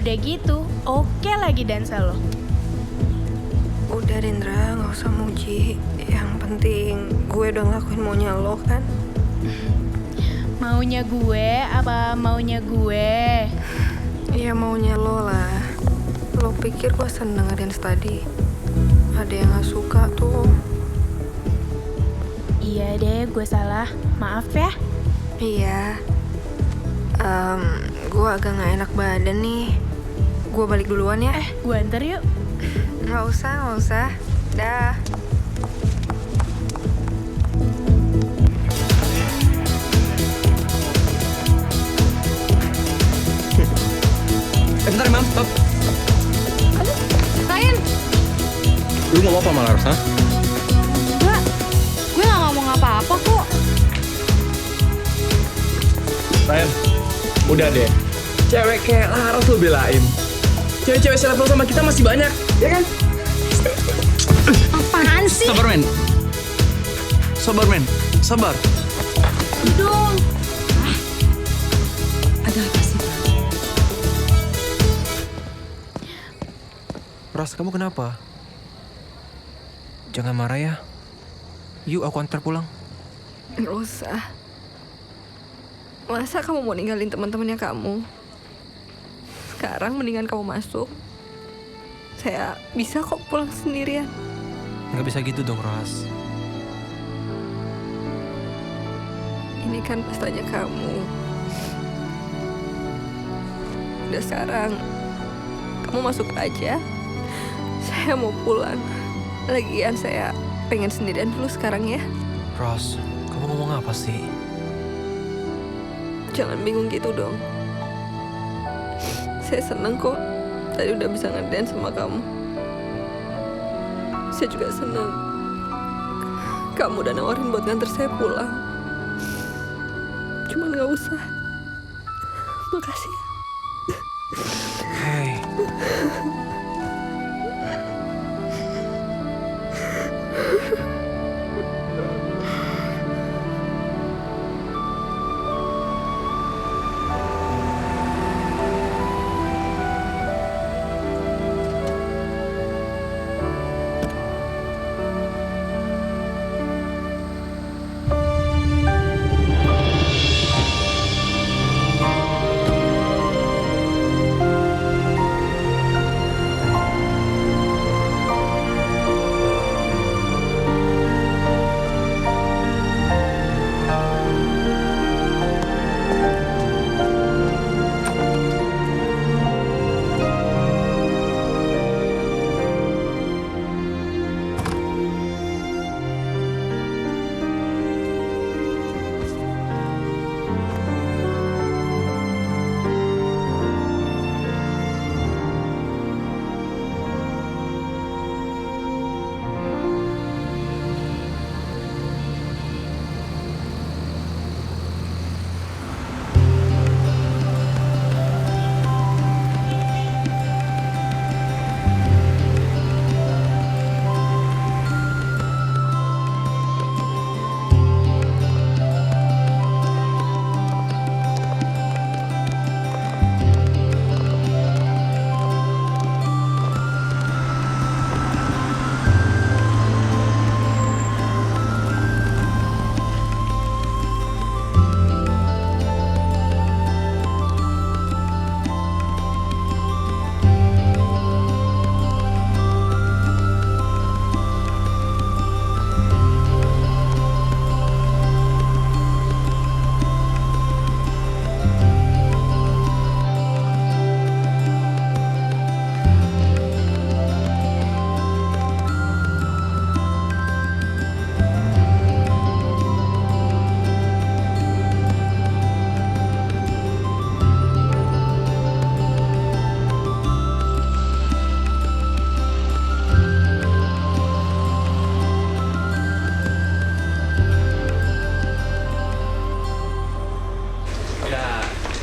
Udah gitu, oke lagi dansa lo. Udah Dendra, nggak usah muji. Yang penting gue udah ngelakuin maunya lo kan. Maunya gue apa maunya gue? Iya maunya lo lah. Lo pikir gue seneng ngedance tadi? Ada yang gak suka tuh. Iya deh, gue salah. Maaf ya. Iya. Gue agak gak enak badan nih. Gue balik duluan ya. Gue antar yuk. Nggak usah. Dah. Bentar, Mam. Stop. Ryan, Lu ngomong apa sama Laras, ha? enggak. Gue gak ngomong apa-apa kok. Ryan, udah deh. Cewek kayak Laras lo belain. Cewek-cewek selevel sama kita masih banyak, ya kan? Apaan sih? Sabar, men. Sabar. Dong. Ada apa sih, Pak? Ras, kamu kenapa? Jangan marah ya. Yuk, aku antar pulang. Nggak usah. Masa kamu mau ninggalin teman-temannya kamu? Sekarang mendingan kamu masuk. Saya bisa kok pulang sendirian. Nggak bisa gitu dong, Ras. Ini kan pestanya kamu. Udah sekarang, kamu masuk aja. Saya mau pulang. Lagian saya pengen sendirian dulu sekarang ya. Ras, kamu ngomong apa sih? Jangan bingung gitu dong. Saya seneng kok tadi udah bisa ngedance sama kamu. Saya juga seneng kamu udah nawarin buat nganter saya pulang. Cuman gak usah. Makasih. Hei.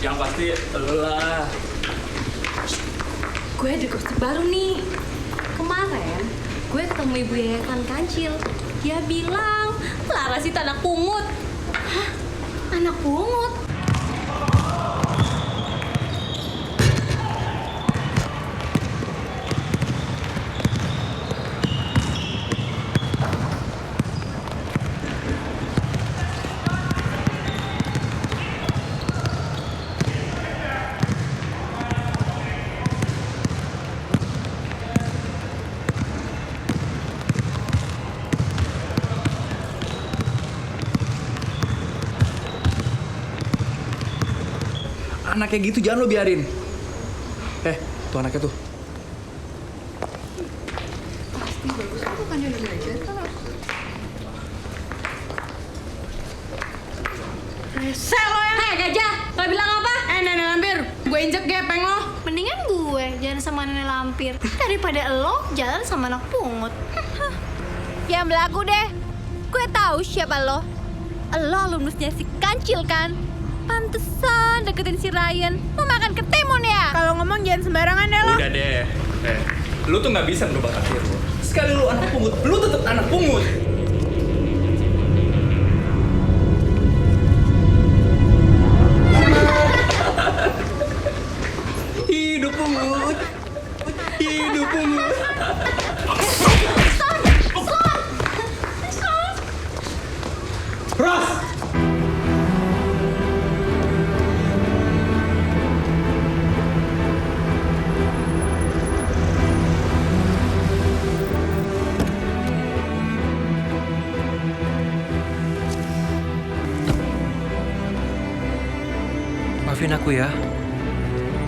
Yang pasti elu lah. Gue ada gosip baru nih. Kemarin gue ketemu ibu yayasan kancil. Dia bilang Laras itu anak pungut. Hah? Anak pungut? Anak kayak gitu jangan lo biarin. Tuh anaknya tuh. Pasti bagus, aku kan udah belajar kan. Rese lo ya. Hei gajah, lo bilang apa? Nenek lampir, gue injek gepeng lo. Mendingan gue jalan sama nenek lampir daripada lo jalan sama anak pungut. Yang belagu deh. Gue tahu siapa lo. Lo alumnusnya si Kancil kan? Pantesan deketin si Ryan. Mau makan ketimun ya? Kalau ngomong jangan sembarangan deh lo. Udah deh. Lu tuh nggak bisa merubah takdir lo. Sekali lu anak pungut, lu tetap anak pungut. Hidup pungut. Hidup pungut. Ros! Maafin aku ya.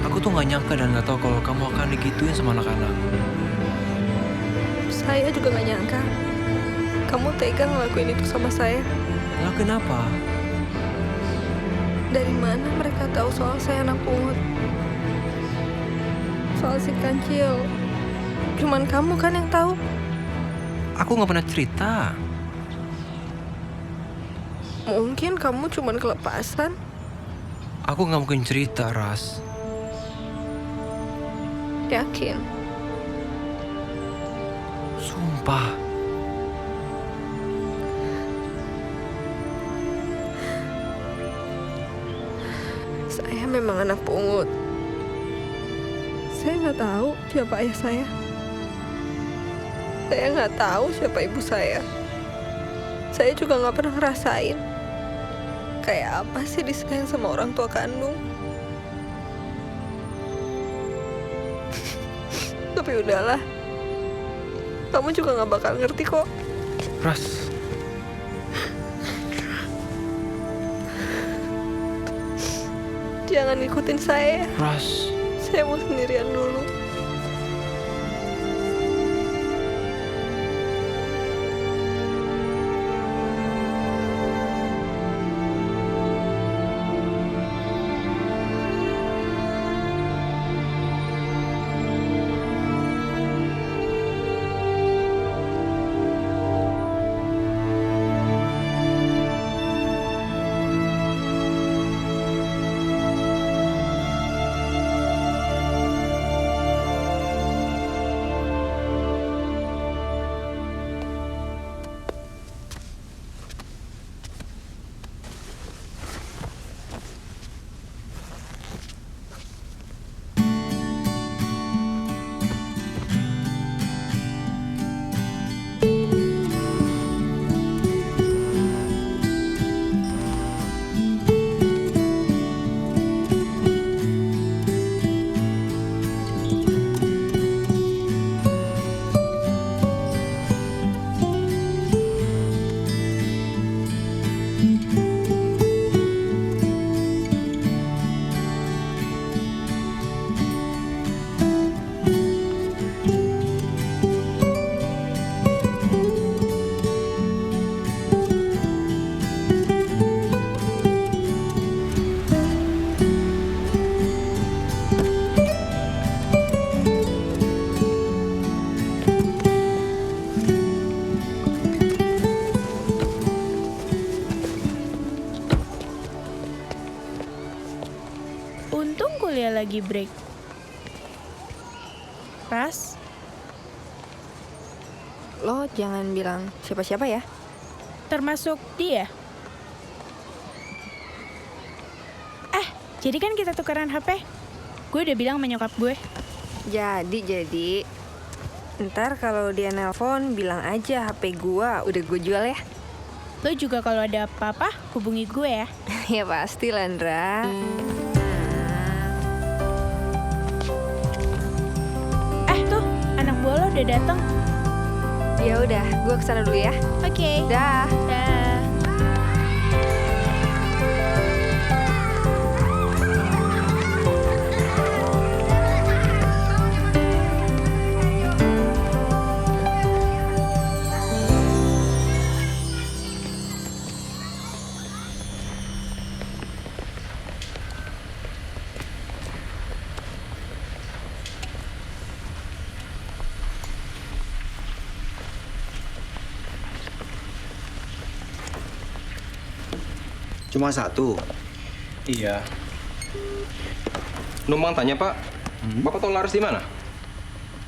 Aku tuh gak nyangka dan gak tahu kalau kamu akan digituin sama anak-anak. Saya juga gak nyangka kamu tega ngelakuin itu sama saya. Ngelakuin apa? Dari mana mereka tahu soal saya anak pungut? Soal si Kancil. Cuman kamu kan yang tahu. Aku gak pernah cerita. Mungkin kamu cuman kelepasan. Aku gak mungkin cerita, Ras. Yakin? Sumpah. Saya memang anak pungut. Saya nggak tahu siapa ayah saya. Saya nggak tahu siapa ibu saya. Saya juga nggak pernah ngerasain kayak apa sih disayang sama orang tua kandung. Tapi udahlah, kamu juga nggak bakal ngerti kok. Ras. Jangan ikutin saya. Ras. Saya mau sendirian dulu. Untung kuliah lagi break. Ras? Lo jangan bilang siapa-siapa ya. Termasuk dia? Jadi kan kita tukeran HP? Gue udah bilang sama nyokap gue. Jadi. Ntar kalau dia nelpon, bilang aja HP gua udah gue jual ya. Lo juga kalau ada apa-apa, hubungi gue ya. Ya pasti, Landra. Tuh, anak buah lo udah datang. Ya udah, gue kesana dulu ya. Oke. Dah. Cuma satu? Iya. Numpang tanya, Pak. Bapak tahu Laras di mana?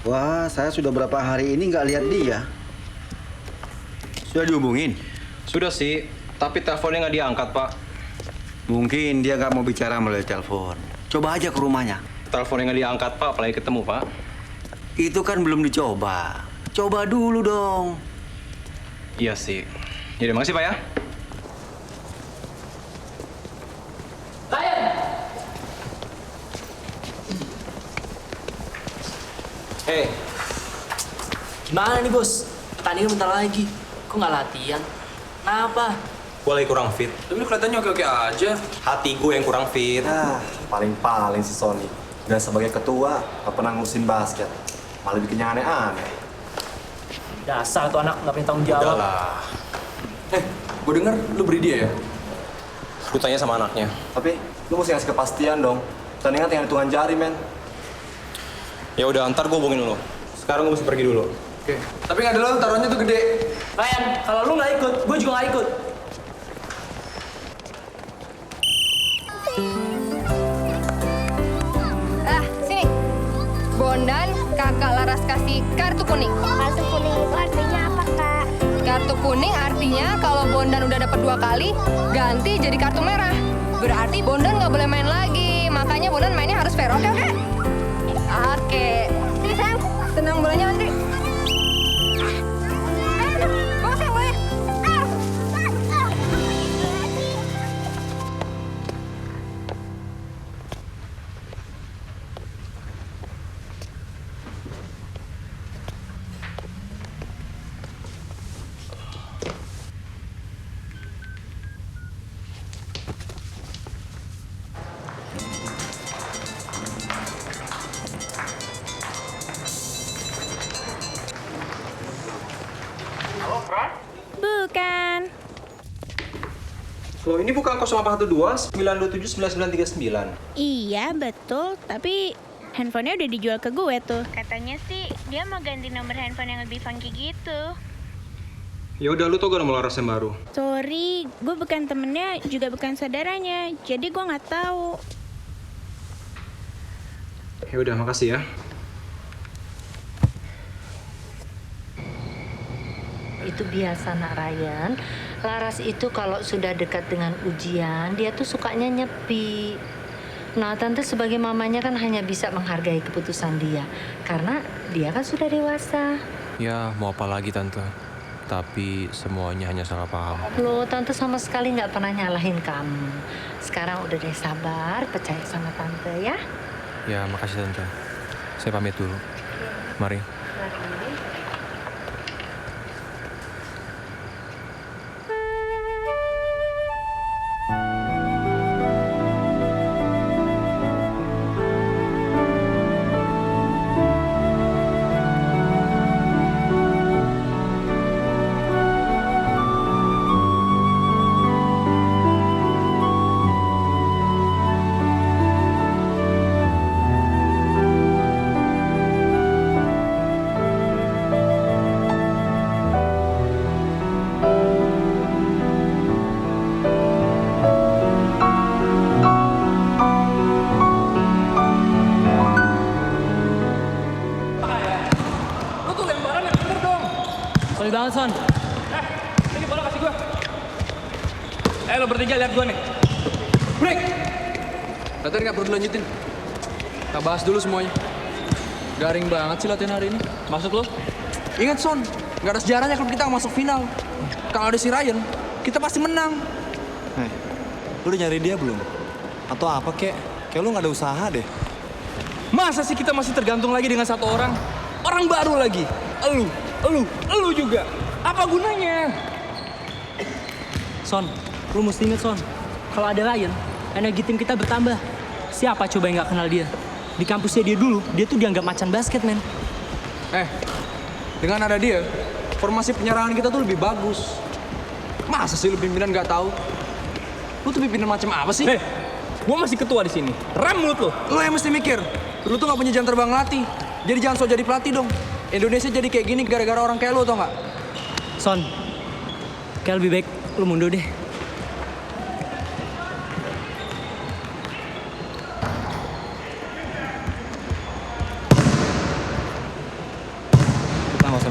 Wah, saya sudah berapa hari ini nggak lihat dia. Sudah dihubungin? Sudah sih, tapi teleponnya nggak diangkat, Pak. Mungkin dia nggak mau bicara melalui telepon. Coba aja ke rumahnya. Teleponnya nggak diangkat, Pak, apalagi ketemu, Pak. Itu kan belum dicoba. Coba dulu dong. Iya sih. Yaudah, makasih, Pak ya. Hei, gimana nih bos? Pertandingan bentar lagi. Kok nggak latihan? Kenapa? Gue lagi kurang fit. Tapi lu kelihatannya oke-oke aja. Hati gue yang kurang fit. Nah, paling si Sony. Dan sebagai ketua, gak pernah ngurusin basket. Malah bikin yang aneh-aneh. Dasar tuh anak nggak punya tanggung jawab. Udahlah. Gue denger lu beri dia ya? Lu tanya sama anaknya. Tapi, lu mesti ngasih kepastian dong. Pertandingan tinggal hitungan jari, men. Ya udah, ntar gue hubungin lu. Sekarang gue mesti pergi dulu. Oke. Tapi nggak dulu, taruhannya tuh gede. Ryan, kalau lu nggak ikut, gue juga nggak ikut. Sini. Bondan, kakak Laras kasih kartu kuning. Kartu kuning itu artinya apa, Kak? Kartu kuning artinya kalau Bondan udah dapat 2 kali, ganti jadi kartu merah. Berarti Bondan nggak boleh main lagi. Makanya Bondan mainnya harus fair, oke? Oke. Sini, sayang. Tenang bolanya, Andri. Bawa sayang, bolanya. Bukan. Loh, ini bukan 0812 927 9939. Iya, betul. Tapi handphonenya udah dijual ke gue tuh. Katanya sih dia mau ganti nomor handphone yang lebih funky gitu. Ya udah, lu tau gak nomor Laras yang baru? Sorry, gue bukan temennya, juga bukan saudaranya. Jadi gue nggak tahu. Ya udah, makasih ya. Itu biasa nak Ryan. Laras itu kalau sudah dekat dengan ujian, dia tuh sukanya nyepi. Nah, tante sebagai mamanya kan hanya bisa menghargai keputusan dia. Karena dia kan sudah dewasa. Ya, mau apa lagi tante? Tapi semuanya hanya salah paham. Loh, tante sama sekali nggak pernah nyalahin kamu. Sekarang udah deh sabar, percaya sama tante ya. Ya, makasih tante. Saya pamit dulu. Mari. Sorry banget, Son. Ini bola kasih gue. Lo bertiga lihat gue nih. Break. Latihan nggak perlu dilanjutin. Kita bahas dulu semuanya. Garing banget sih latihan hari ini. Masuk lo? Ingat Son, nggak ada sejarahnya kalau kita nggak masuk final. Kalau ada si Ryan, kita pasti menang. Hei, lu udah nyari dia belum? Atau apa, kek? Kayak lu nggak ada usaha deh. Masa sih kita masih tergantung lagi dengan satu orang? Orang baru lagi. Elu juga. Apa gunanya? Son, lu mesti inget Son. Kalau ada Ryan, energi tim kita bertambah. Siapa coba yang nggak kenal dia? Di kampusnya dia dulu, dia tuh dianggap macan basket, men. Dengan ada dia, formasi penyerangan kita tuh lebih bagus. Masa sih lu pimpinan nggak tahu? Lu tuh pimpinan macam apa sih? Gua masih ketua di sini. Rem mulut lo. Lu yang mesti mikir. Lu tuh nggak punya jam terbang latih. Jadi jangan sok jadi pelatih dong. Indonesia jadi kayak gini gara-gara orang kayak lu, tau nggak? Son, kayak lebih baik lu mundur deh.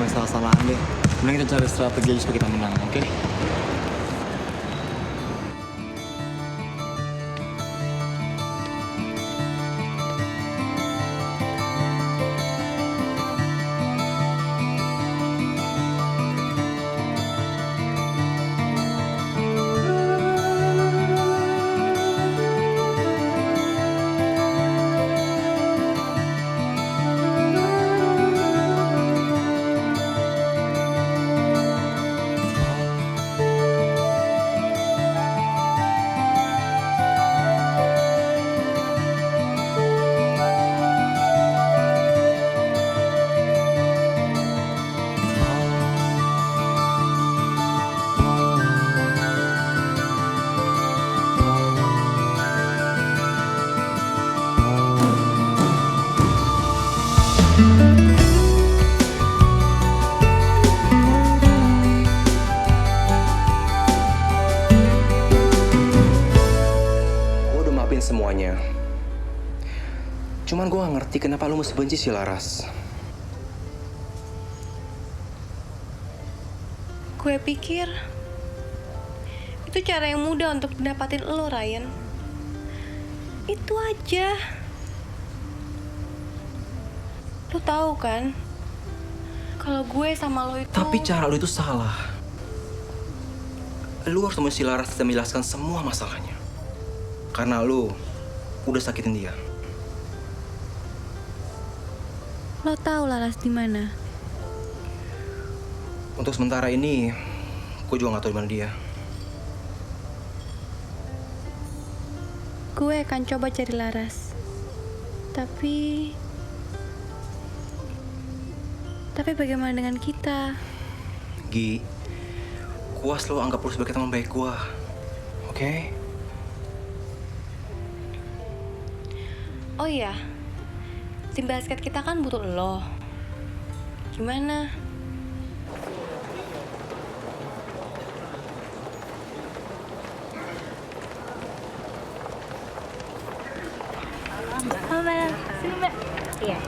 main salah-salahan deh. Mending kita cari strategi aja supaya kita menang, oke? Semuanya. Cuman gue gak ngerti kenapa lu mesti benci si Laras. Gue pikir itu cara yang mudah untuk dapatin lo, Ryan. Itu aja. Lo tahu kan kalau gue sama lo itu... Tapi cara lu itu salah. Lu harus temuin si Laras dan menjelaskan semua masalahnya. Karena lu udah sakitin dia. Lo tahu Laras di mana? Untuk sementara ini, gue juga gak tahu di mana dia. Gue akan coba cari Laras. Tapi bagaimana dengan kita? Gi, gue selalu anggap lu sebagai teman baik gue. Oke? Oh iya, tim basket kita kan butuh lo. Gimana? Mbak. Sini, Mbak. Iya.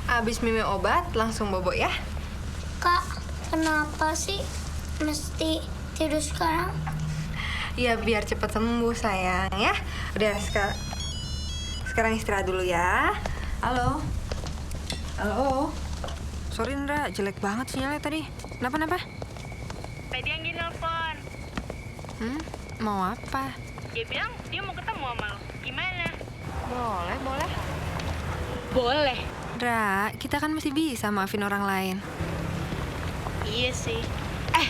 Abis minum obat, langsung bobo ya? Kak, kenapa sih mesti tidur sekarang? Ya biar cepet sembuh sayang ya. Udah sekarang istirahat dulu ya. Halo. Halo. Sorry Indra, jelek banget sinyalnya tadi. Kenapa? Tadi yang nelpon. Mau apa? Dia bilang dia mau ketemu sama lo. Gimana? Boleh. Boleh. Indra, kita kan masih bisa maafin orang lain. Iya sih.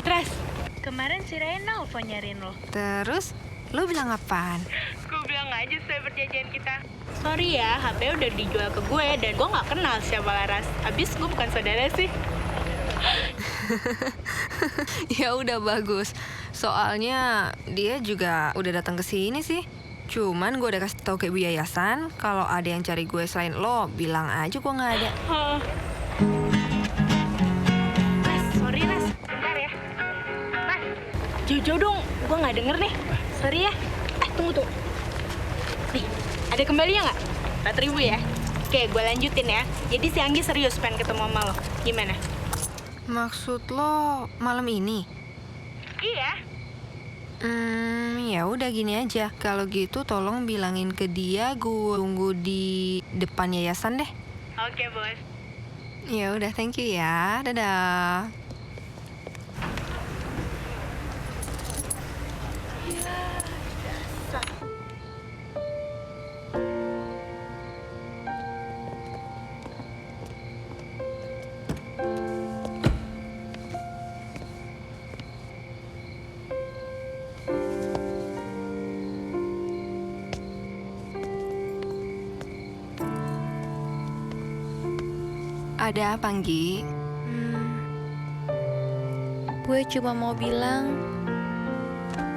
Ras, kemarin si Ryan nelfon nyariin lo. Terus, lo bilang apaan? Gue bilang aja saya perjanjian kita. Sorry ya, HP udah dijual ke gue dan gue gak kenal siapa Laras. Abis gue bukan saudara sih. Ya udah bagus. Soalnya dia juga udah datang ke sini sih. Cuman gue udah kasih tau ke ibu yayasan kalau ada yang cari gue selain lo, bilang aja gue nggak ada. Sorry Ras, bentar ya. Mas, jauh-jauh dong, gue nggak denger nih. Sorry ya. Tunggu. Nih, ada kembalinya nggak? 4.000 ya. Oke, gue lanjutin ya. Jadi si Anggi serius pengen ketemu sama lo. Gimana? Maksud lo malam ini? Iya. Ya udah gini aja. Kalau gitu tolong bilangin ke dia gue tunggu di depan yayasan deh. Oke, Bos. Ya udah, thank you ya. Dadah. Ada apa, Nggi? Gue cuma mau bilang,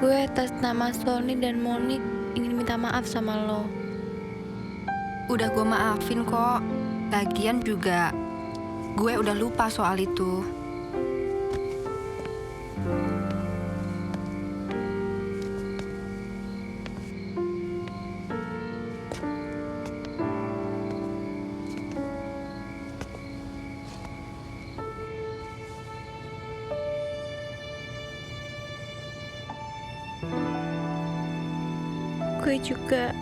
gue atas nama Sony dan Monik ingin minta maaf sama lo. Udah gue maafin kok. Lagian juga gue udah lupa soal itu. gue juga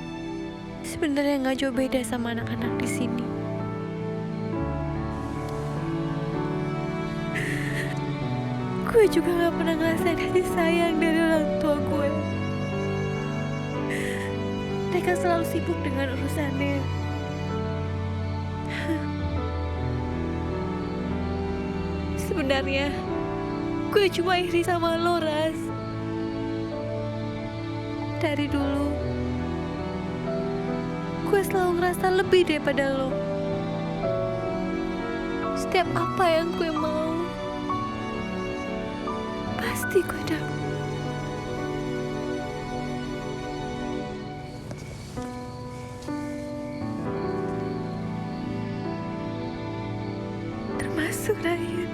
sebenarnya nggak jauh beda sama anak-anak di sini. Gue juga nggak pernah ngerasain kasih sayang dari orang tua gue. Mereka selalu sibuk dengan urusannya. Sebenarnya gue cuma iri sama lo, Ras. Dari dulu gue selalu ngerasa lebih daripada lo. Setiap apa yang gue mau pasti gue dapat. Termasuk Ryan.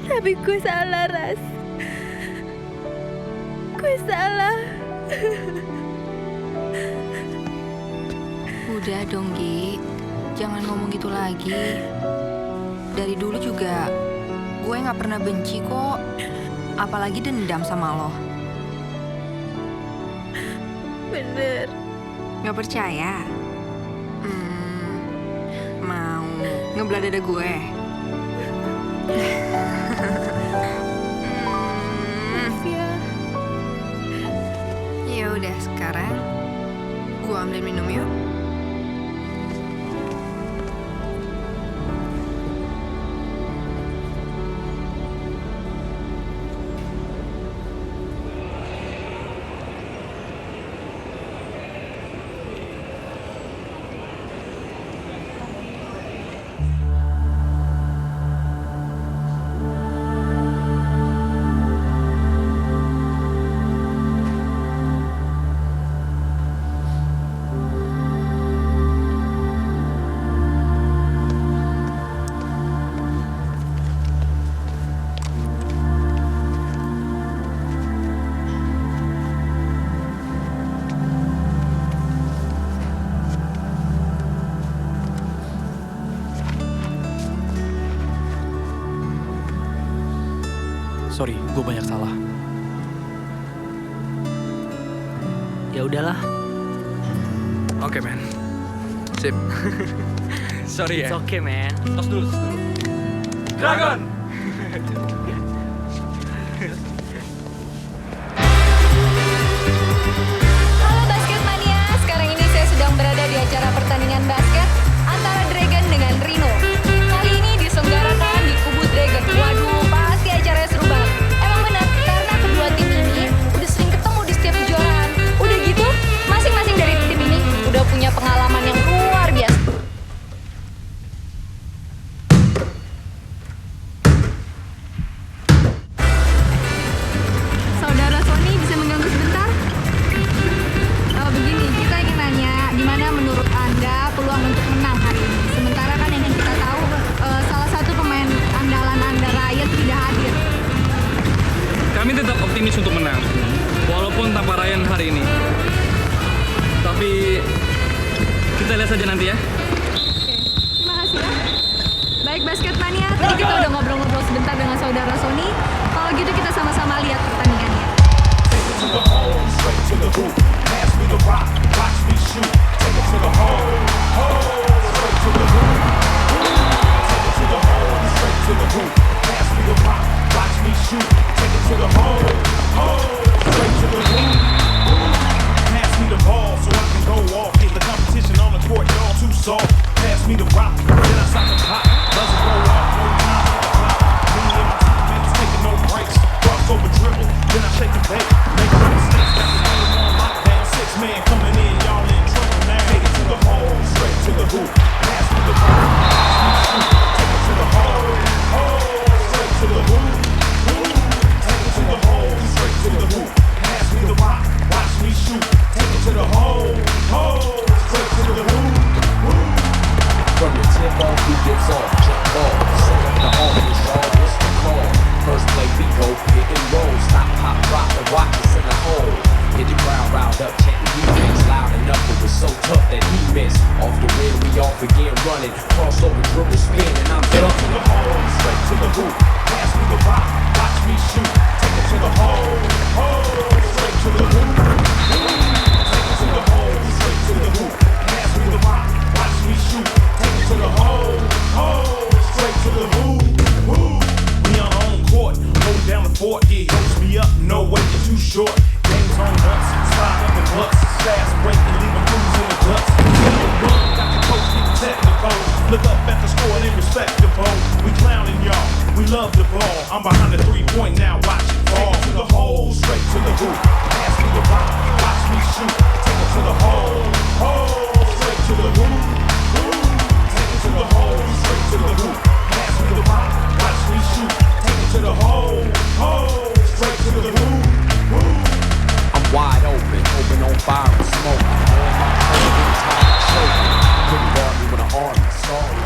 Tapi gue salah, Ras. Gue salah. Udah dong, Gi. Jangan ngomong gitu lagi. Dari dulu juga gue gak pernah benci kok. Apalagi dendam sama lo. Bener. Gak percaya? Mau ngebelah dada gue? Ya udah, sekarang gue ambil minum yuk. Sorry, gue banyak salah. Ya udahlah. Oke, man. Sip. Sorry ya. It's okay, man. Tos dulu. Dragon! Halo Basket Mania, sekarang ini saya sedang berada di acara pertandingan basket antara Dragon dengan Rino. Kali ini diselenggarakan di Kubu Dragon. Waduh, pasti acaranya seru banget. Emang benar, karena kedua tim ini udah sering ketemu di setiap kejuaraan. Udah gitu, masing-masing dari tim ini udah punya pengalaman yang luar biasa. Saudara Sony bisa mengganggu sebentar? Begini, kita ingin nanya, gimana menurut Anda peluang untuk menang hari ini? Sementara kan yang kita tahu, salah satu pemain andalan Anda, Ryan, tidak hadir. Kami tetap optimis untuk menang, walaupun tanpa Ryan hari ini. Tapi kita lihat saja nanti ya. Terima kasih ya. Baik Basket Mania, tadi kita udah ngobrol-ngobrol sebentar dengan saudara Sony. Kalau gitu kita sama-sama lihat pertandingannya. Pass me the ball so I can go off. Get the competition on the court, y'all too soft. Pass me the rock, then I stop and pop. Doesn't go off, no time on the clock. Me and my teammates taking no breaks. Crossover dribble, then I shake and bake. Make no mistakes, got the game on lockdown. 6 man coming in, y'all in trouble now. Take it to the hole, straight to the hoop. Pass me the ball, take it to the hole, straight to the hoop. Take it to the hole, straight to the hoop. Pass me the rock, watch me shoot. Take it to the hole, straight to the hoop. From your tip off, he gets off, jump ball. Set up the offense, y'all, what's the call? First play, we go pick and roll. Stop, pop, drop, the watch us in the hole. Hit the crowd riled up, chanting defense loud enough. It was so tough that he missed. Off the rim, we off again running. Crossover, dribble, spin, and I'm Get up to the hole, straight to the hoop. Pass me the rock, me up, no way, you're too short. Game's on us, slide up and bust. Fast break and leave them fools in the dust. Run, got the coach, keep technical. Look up at the score and respect the ball. We clowning y'all, we love the ball. I'm behind the 3-point now, watch it fall. To the hole, straight to the hoop. Pass me the rock, watch me shoot. Take it to the hole, straight to the hoop. Take it to the hole, straight to the hoop. Pass me the rock, watch me shoot. Take it to the hole, straight to the hoop. I'm wide open, open on fire and smoke. All my opponents tired of choking. Couldn't guard me with an army, sorry.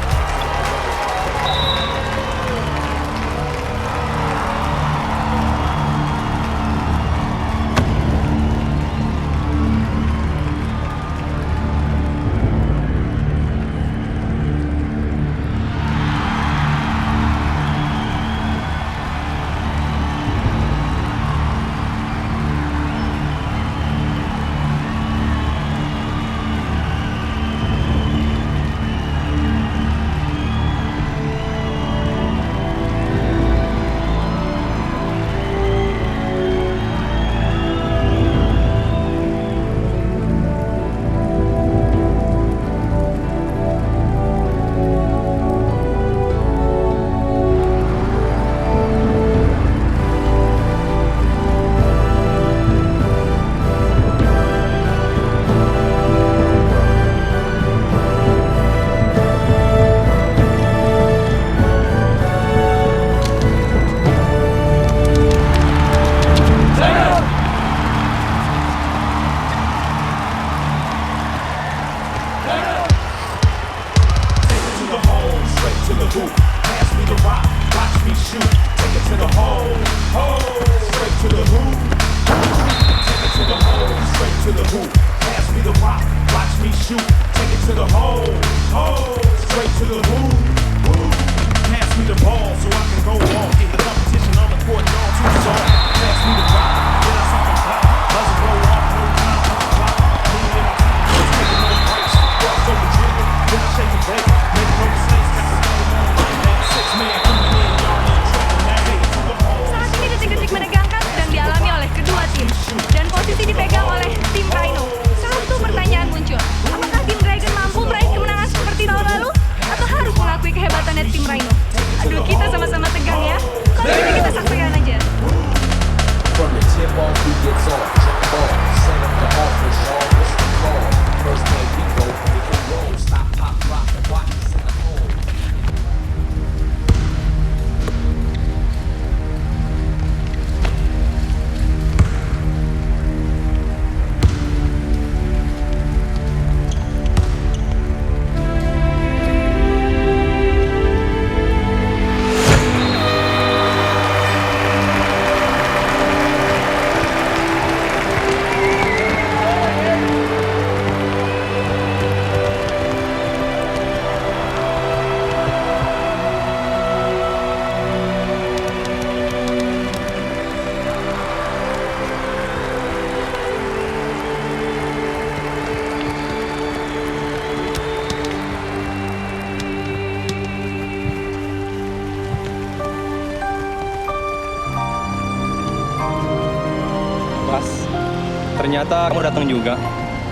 Ternyata kamu datang juga.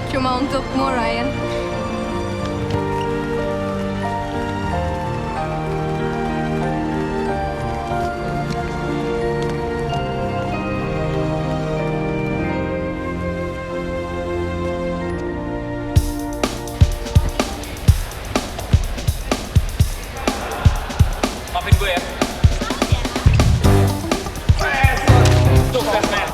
Cuma untukmu, Ryan. Maafin gue ya. Sukses, men.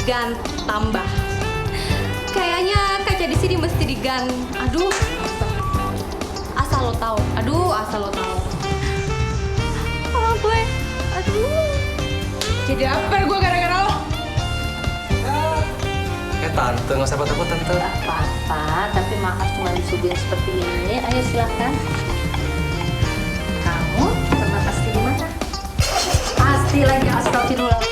diganti tambah. Kayaknya kaca di sini mesti diganti. Aduh, asal lo tahu. Aduh, asal lo tahu. Oh gue, aduh. Jadi apa gue gara-gara lo? Tante, nggak usah takut tante. Gak apa-apa, tapi maaf cuma disuguhin seperti ini. Ayo silakan. Kamu pernah pasti di mana? Pasti lagi astagfirullah.